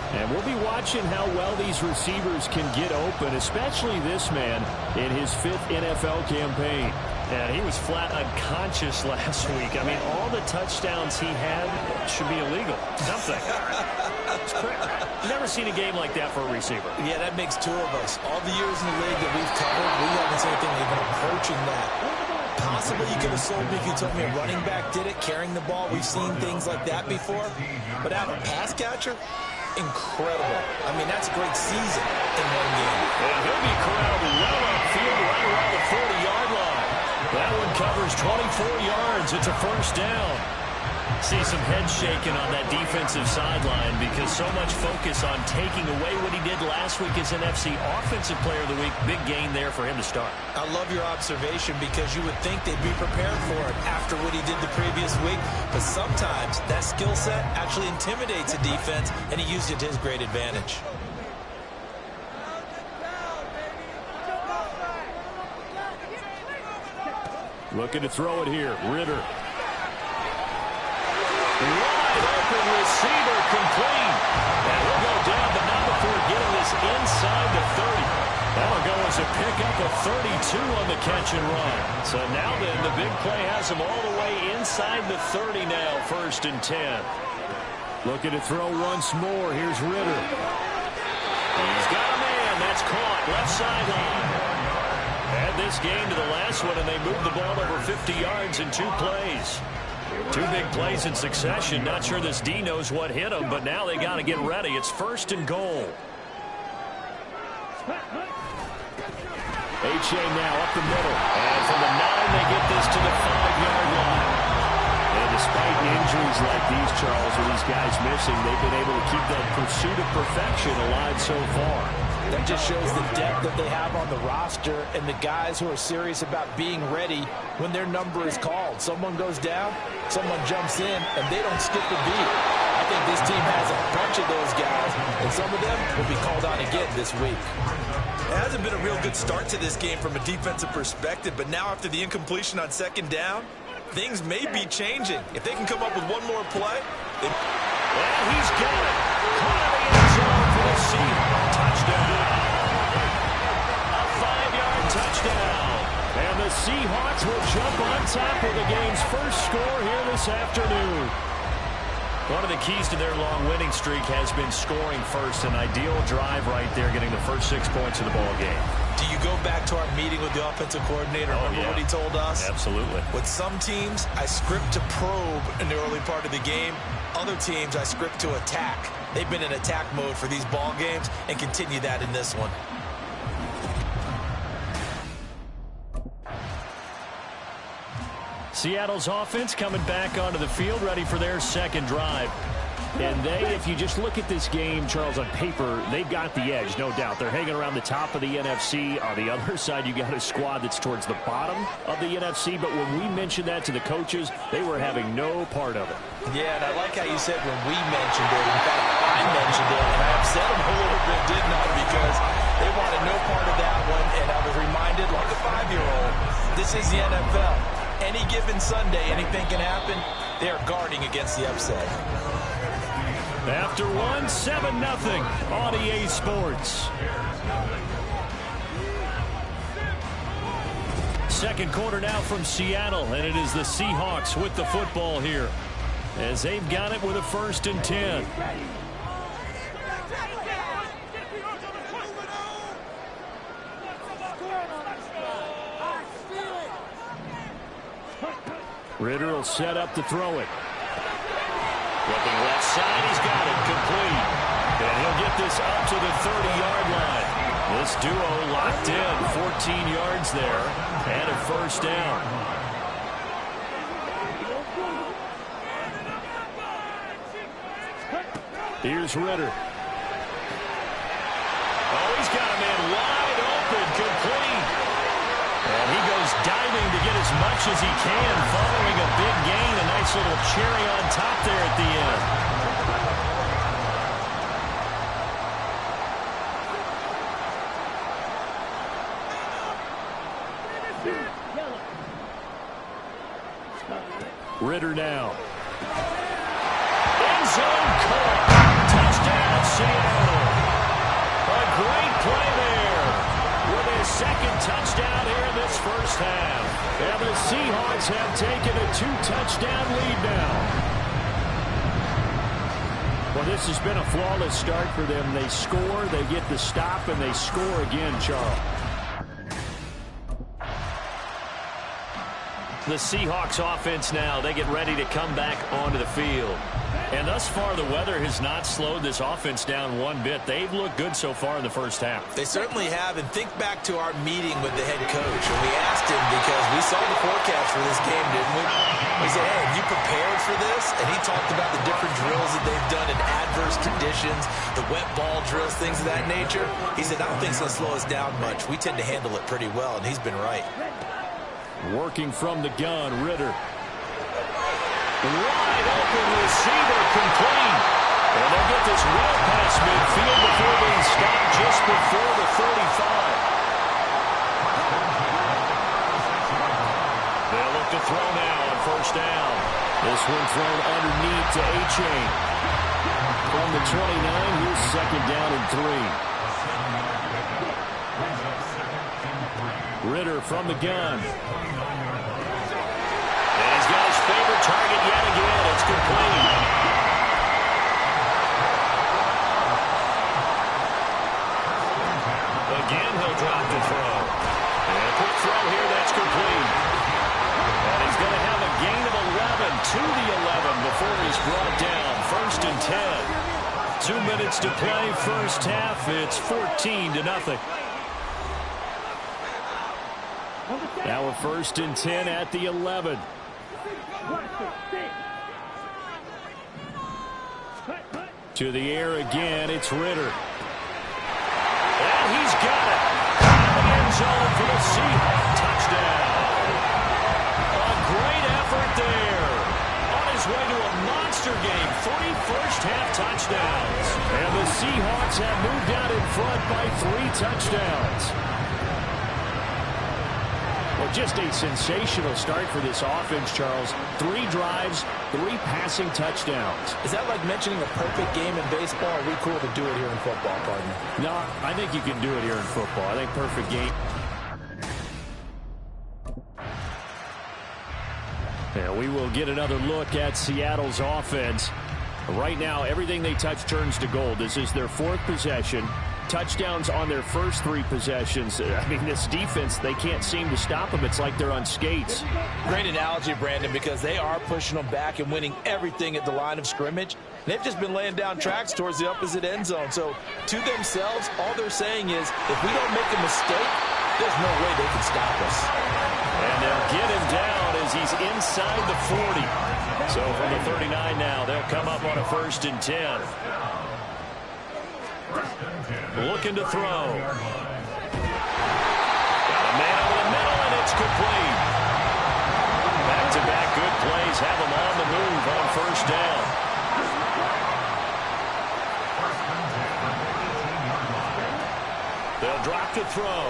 And we'll be watching how well these receivers can get open, especially this man in his 5th NFL campaign. And he was flat unconscious last week. I mean, all the touchdowns he had should be illegal. Something. It's crazy. Never seen a game like that for a receiver. Yeah, that makes 2 of us. All the years in the league that we've covered, we haven't seen anything even approaching that. Possibly you could have sold me if you told me a running back did it, carrying the ball. We've seen things like that before. But out of a pass catcher, incredible. I mean, that's a great season in one game. And he'll be corralled well upfield right around the 40-yard line. That one covers 24 yards. It's a first down. See some head shaking on that defensive sideline because so much focus on taking away what he did last week as NFC Offensive Player of the Week. Big gain there for him to start. I love your observation because you would think they'd be prepared for it after what he did the previous week. But sometimes that skill set actually intimidates a defense, and he used it to his great advantage. Looking to throw it here. Ritter. Wide open receiver complete. And we'll go down, but not before getting this inside the 30. That'll go as a pickup of 32 on the catch and run. So now then, the big play has him all the way inside the 30 now, 1st and 10. Looking to throw once more. Here's Ritter. He's got a man. That's caught. Left sideline. Add this game to the last one, and they moved the ball over 50 yards in 2 plays. 2 big plays in succession. Not sure this D knows what hit him, but now they got to get ready. It's 1st and goal. H.A. now up the middle. And from the 9, they get this to the 5-yard line. And despite injuries like these, Charles, with these guys missing, they've been able to keep that pursuit of perfection alive so far. That just shows the depth that they have on the roster and the guys who are serious about being ready when their number is called. Someone goes down, someone jumps in, and they don't skip a beat. I think this team has a bunch of those guys, and some of them will be called on again this week. It hasn't been a real good start to this game from a defensive perspective, but now after the incompletion on 2nd down, things may be changing. If they can come up with one more play. And he's got it. Caught in the end zone for the Seahawks. Touchdown. A 5-yard touchdown. And the Seahawks will jump on top of the game's first score here this afternoon. One of the keys to their long winning streak has been scoring first. An ideal drive right there, getting the first 6 points of the ball game. Do you go back to our meeting with the offensive coordinator? Remember what he told us? Absolutely. With some teams, I script to probe in the early part of the game. Other teams, I script to attack. They've been in attack mode for these ball games and continue that in this one. Seattle's offense coming back onto the field, ready for their 2nd drive. And they, if you just look at this game, Charles, on paper, they've got the edge, no doubt. They're hanging around the top of the NFC. On the other side, you got a squad that's towards the bottom of the NFC. But when we mentioned that to the coaches, they were having no part of it. Yeah, and I like how you said when we mentioned it. In fact, I mentioned it, and I upset them a little bit, didn't I? Because they wanted no part of that one, and I was reminded, like a 5-year-old, this is the NFL. Any given Sunday, anything can happen. They are guarding against the upset. After 7-0 on EA Sports. 2nd quarter now from Seattle, and it is the Seahawks with the football here. as they've got it with a 1st and 10. Ritter will set up to throw it. Looking left side, he's got it complete. And he'll get this up to the 30-yard line. This duo locked in, 14 yards there, and a 1st down. Here's Ritter. Oh, he's got a man wide open, complete. And he goes diving to get as much as he can, following a big gain. A nice little cherry on top there at the end. Ritter now. End zone caught. Touchdown, Seattle. A great play there with his 2nd touchdown here in this 1st half. And the Seahawks have taken a 2-touchdown lead now. Well, this has been a flawless start for them. They score, they get the stop, and they score again, Charles. The Seahawks offense now, they get ready to come back onto the field. And thus far, the weather has not slowed this offense down one bit. They've looked good so far in the 1st half. They certainly have, and think back to our meeting with the head coach. And we asked him, because we saw the forecast for this game, didn't we? We said, hey, have you prepared for this? And he talked about the different drills that they've done in adverse conditions, the wet ball drills, things of that nature. He said, I don't think it's going to slow us down much. We tend to handle it pretty well, and he's been right. Working from the gun, Ritter. Wide open receiver, complete. And they'll get this well past midfield before being stopped just before the 35. They'll look to throw now on 1st down. This one thrown underneath to A-Chain. From the 29, here's 2nd down and 3. Ritter from the gun. And he's got his favorite target yet again. It's complete. Again, he'll drop the throw. And a quick throw here, that's complete. And he's going to have a gain of 11 to the 11 before he's brought down. 1st and 10. 2 minutes to play, 1st half. It's 14-0. Now a 1st and 10 at the 11. To the air again, it's Ritter. And he's got it. End zone for the Seahawks. Touchdown. A great effort there. On his way to a monster game. 3 first-half touchdowns. And the Seahawks have moved out in front by 3 touchdowns. Well, just a sensational start for this offense, Charles. 3 drives, 3 passing touchdowns. Is that like mentioning a perfect game in baseball? Or are we cool to do it here in football, partner? No, I think you can do it here in football. I think perfect game. Yeah, we will get another look at Seattle's offense. Right now, everything they touch turns to gold. This is their 4th possession. Touchdowns on their first 3 possessions. I mean, this defense, they can't seem to stop them. It's like they're on skates. Great analogy, Brandon, because they are pushing them back and winning everything at the line of scrimmage. They've just been laying down tracks towards the opposite end zone. So, to themselves, all they're saying is, if we don't make a mistake, there's no way they can stop us. And they'll get him down as he's inside the 40. So, from the 39 now, they'll come up on a 1st and 10. Looking to throw. Got a man over the middle, and it's complete. Back-to-back good plays have them on the move on 1st down. They'll drop to throw.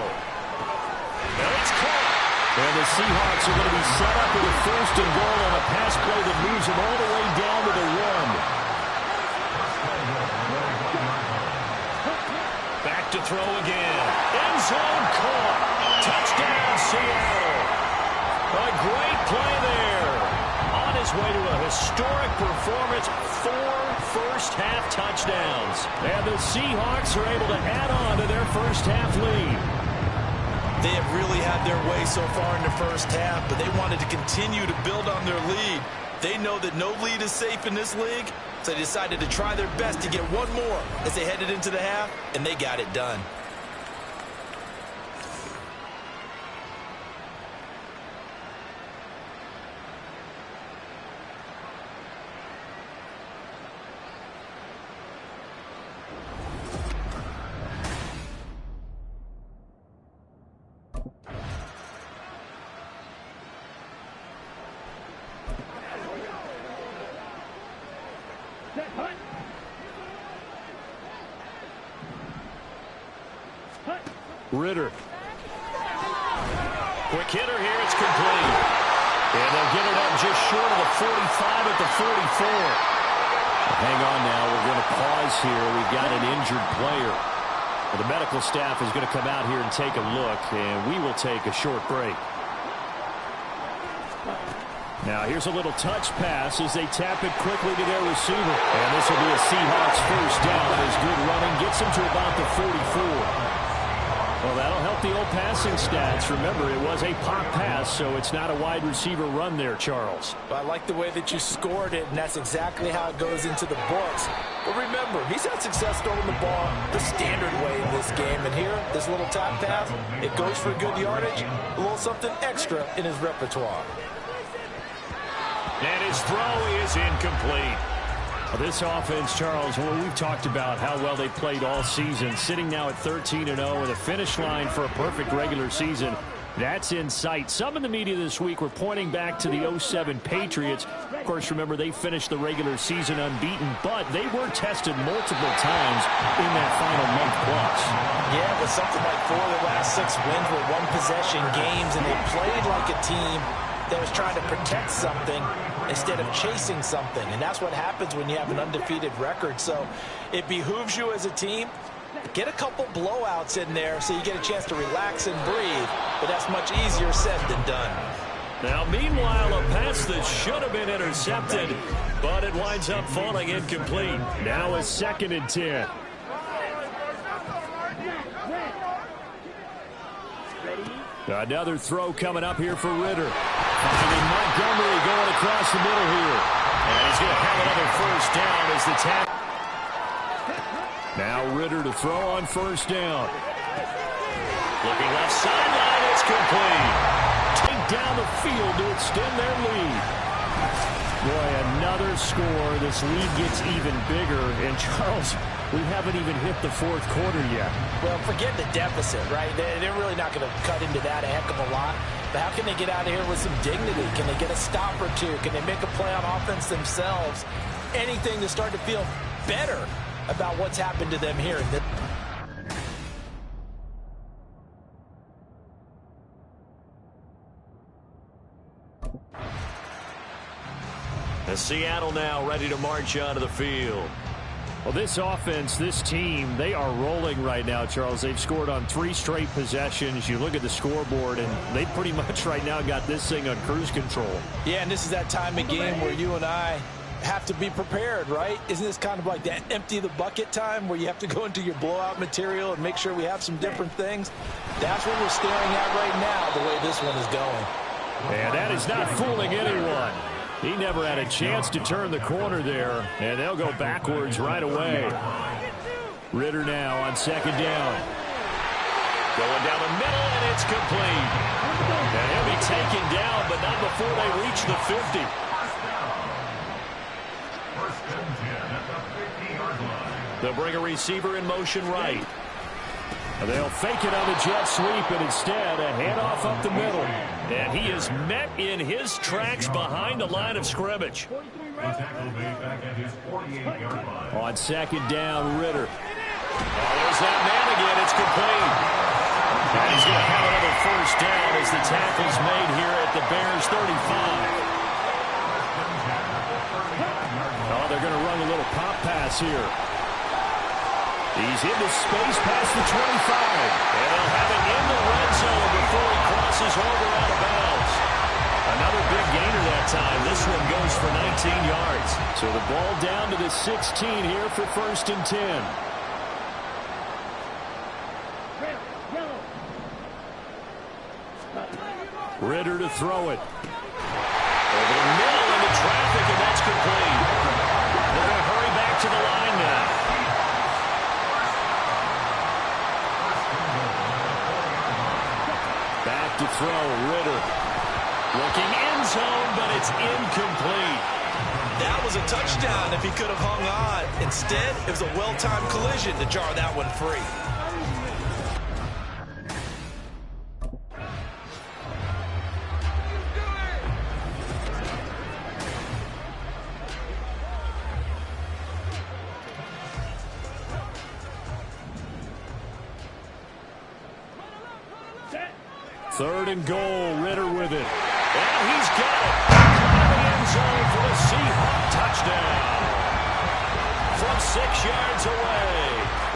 And it's caught. And the Seahawks are going to be set up with a 1st and goal on a pass play that moves them all the way down to the 1. To throw again. End zone caught. Touchdown, Seattle. A great play there. On his his way to a historic performance, 4 first-half touchdowns. And the Seahawks are able to add on to their first-half lead. They have really had their way so far in the first half, but they wanted to continue to build on their lead. They know that no lead is safe in this league, so they decided to try their best to get one more as they headed into the half, and they got it done. Ritter. Quick hitter here. It's complete. And they'll get it up just short of the 45 at the 44. Hang on now. We're going to pause here. We've got an injured player. The medical staff is going to come out here and take a look, and we will take a short break. Now here's a little touch pass as they tap it quickly to their receiver. And this will be a Seahawks first down. As good running gets them to about the 44. Well, that'll help the old passing stats. Remember, it was a pop pass, so it's not a wide receiver run there, Charles. Well, I like the way that you scored it, and that's exactly how it goes into the books. But remember, he's had success throwing the ball the standard way in this game. And here, this little tap pass, it goes for good yardage, a little something extra in his repertoire. And his throw is incomplete. This offense, Charles, well, we've talked about how well they played all season, sitting now at 13-0 with a finish line for a perfect regular season. That's in sight. Some in the media this week were pointing back to the 07 Patriots. Of course, remember, they finished the regular season unbeaten, but they were tested multiple times in that final month plus. Yeah, but something like 4 of the last 6 wins were one-possession games, and they played like a team that was trying to protect something instead of chasing something. And that's what happens when you have an undefeated record. So it behooves you as a team, get a couple blowouts in there so you get a chance to relax and breathe. But that's much easier said than done. Now, meanwhile, a pass that should have been intercepted, but it winds up falling incomplete. Now a 2nd and 10. Another throw coming up here for Ritter. Finding Montgomery going across the middle here. And he's going to have another first down as the tackle. Now Ritter to throw on first down. Looking left sideline, it's complete. Take down the field to extend their lead. Boy, another score. This lead gets even bigger. And Charles, we haven't even hit the 4th quarter yet. Well, forget the deficit, right? They're really not going to cut into that a heck of a lot. But how can they get out of here with some dignity? Can they get a stop or two? Can they make a play on offense themselves? Anything to start to feel better about what's happened to them here. As Seattle now ready to march onto the field. Well, this offense, this team, they are rolling right now, Charles. They've scored on 3 straight possessions. You look at the scoreboard, and they pretty much right now got this thing on cruise control. Yeah, and this is that time of game where you and I have to be prepared, right? Isn't this kind of like that empty the bucket time where you have to go into your blowout material and make sure we have some different things? That's what we're staring at right now, the way this one is going. And that is not fooling anyone. He never had a chance to turn the corner there, and they'll go backwards right away. Ritter now on 2nd down. Going down the middle, and it's complete. And he'll be taken down, but not before they reach the 50. They'll bring a receiver in motion right. They'll fake it on the jet sweep, and instead a handoff up the middle. And he is met in his tracks behind the line of scrimmage. On 2nd down, Ritter. Oh, there's that man again. It's complete. And he's going to have another first down as the tackle's made here at the Bears' 35. Oh, they're going to run a little pop pass here. He's into space past the 25. And they'll have it in the red zone before he crosses over out of bounds. Another big gainer that time. This one goes for 19 yards. So the ball down to the 16 here for 1st and 10. Ritter to throw it. Over the middle into traffic, and that's complete. They're going to hurry back to the line now. Back to throw, Ritter. Looking end zone, but it's incomplete. That was a touchdown if he could have hung on. Instead, it was a well-timed collision to jar that one free. Third and goal, Ritter with it. And he's got it. In the end zone for the Seahawks touchdown. From 6 yards away.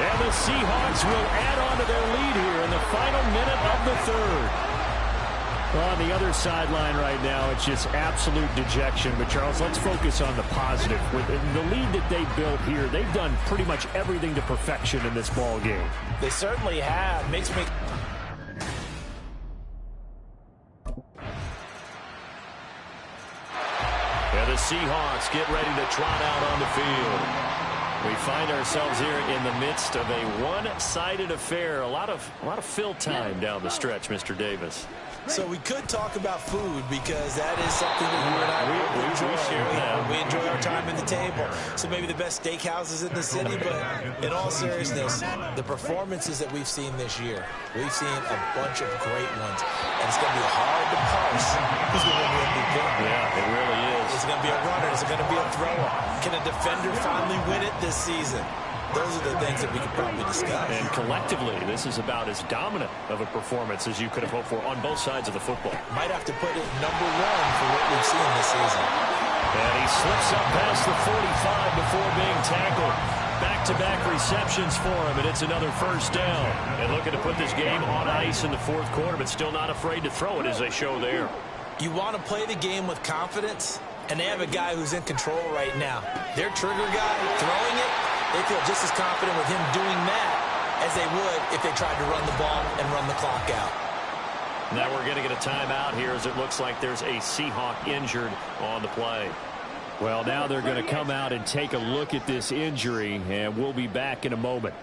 And the Seahawks will add on to their lead here in the final minute of the third. Well, on the other sideline right now, it's just absolute dejection. But, Charles, let's focus on the positive. With the lead that they built here, they've done pretty much everything to perfection in this ball game. They certainly have. Makes me... And the Seahawks get ready to trot out on the field. We find ourselves here in the midst of a one-sided affair. A lot of fill time down the stretch, Mr. Davis. So we could talk about food because that is something that you and I enjoy. We enjoy our time at the table. So maybe the best steakhouses in the city, but in all seriousness, the performances that we've seen this year, we've seen a bunch of great ones. And it's going to be hard to parse who's going to win the MVP. Yeah, it really is. Is it going to be a runner? Is it going to be a thrower? Can a defender finally win it this season? Those are the things that we could probably discuss. And collectively, this is about as dominant of a performance as you could have hoped for on both sides of the football. Might have to put it #1 for what we've seen this season. And he slips up past the 45 before being tackled. Back-to-back receptions for him, and it's another first down. And looking to put this game on ice in the fourth quarter, but still not afraid to throw it as they show there. You want to play the game with confidence, and they have a guy who's in control right now. Their trigger guy throwing it, they feel just as confident with him doing that as they would if they tried to run the ball and run the clock out. Now we're going to get a timeout here as it looks like there's a Seahawk injured on the play. Well, now they're going to come out and take a look at this injury, and we'll be back in a moment.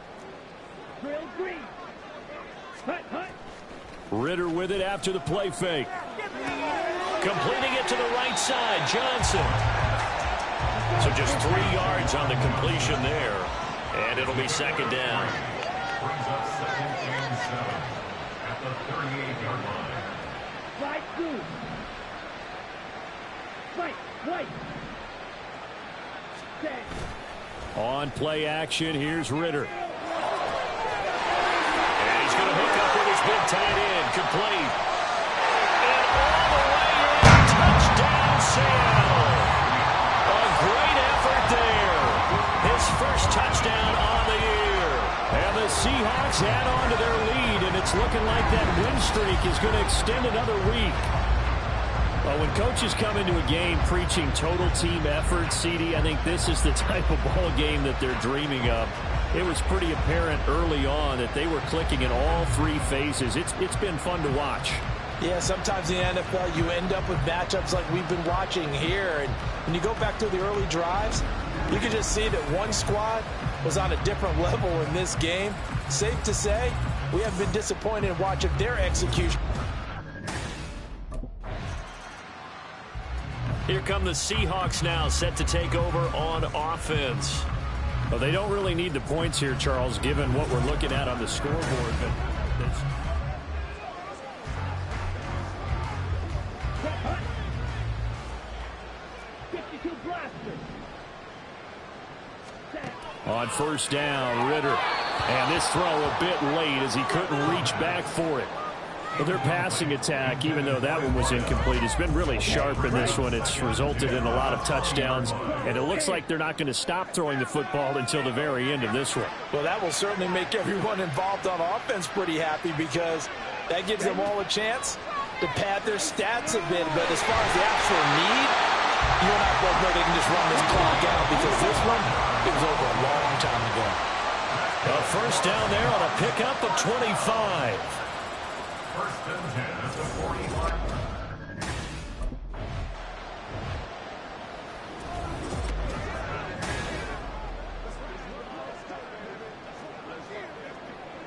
Ritter with it after the play fake. Completing it to the right side, Johnson. So just 3 yards on the completion there, and it'll be second down. Brings up second and 7 at the 38-yard line. Right through. Right. Stay. On play action, here's Ritter. And he's going to hook up with his big tight end, complete. And all the way in, touchdown Seattle. A great effort there. His first touchdown on the year. And the Seahawks add on to their lead, and it's looking like that win streak is going to extend another week. Well, when coaches come into a game preaching total team effort, CD, I think this is the type of ball game that they're dreaming of. It was pretty apparent early on that they were clicking in all three phases. It's been fun to watch. Yeah, sometimes in the NFL you end up with matchups like we've been watching here. And when you go back to the early drives, you can just see that one squad was on a different level in this game. Safe to say, we have been disappointed in watching their execution. Here come the Seahawks now, set to take over on offense. Well, they don't really need the points here, Charles, given what we're looking at on the scoreboard. But 52 blasters. on first down, Ritter. And this throw a bit late as he couldn't reach back for it. But their passing attack, even though that one was incomplete, has been really sharp in this one. It's resulted in a lot of touchdowns, and it looks like they're not going to stop throwing the football until the very end of this one. Well, that will certainly make everyone involved on offense pretty happy because that gives them all a chance to pad their stats a bit, but as far as the actual need, you and I both know they can just run this clock out because this one, it was over a long time ago. A first down there on a pickup of 25. First and 10 at the 45.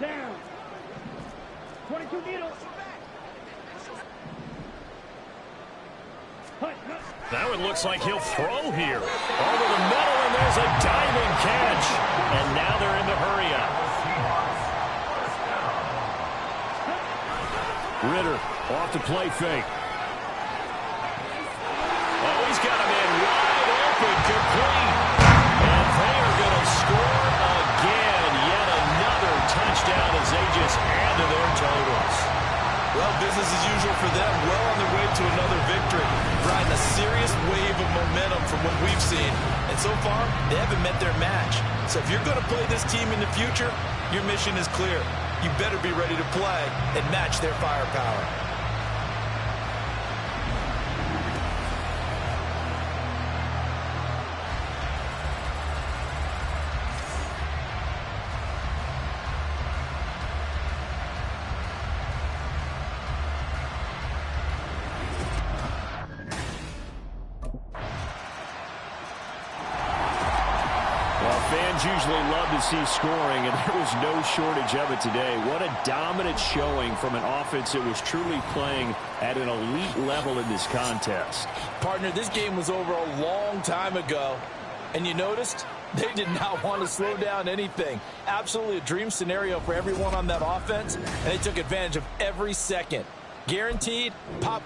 Down. 22 needles. Now it looks like he'll throw here. Over the middle, and there's a diving catch. And now they're in the hurry-up. Ritter off the play fake. Oh, he's got a man wide open, complete. And they are going to score again. Yet another touchdown as they just add to their totals. Well, business as usual for them. Well on their way to another victory. Riding a serious wave of momentum from what we've seen. And so far, they haven't met their match. So if you're going to play this team in the future, your mission is clear. You better be ready to play and match their firepower. Fans usually love to see scoring, and there was no shortage of it today. What a dominant showing from an offense that was truly playing at an elite level in this contest. Partner, this game was over a long time ago, and you noticed they did not want to slow down anything. Absolutely a dream scenario for everyone on that offense, and they took advantage of every second. Guaranteed pop.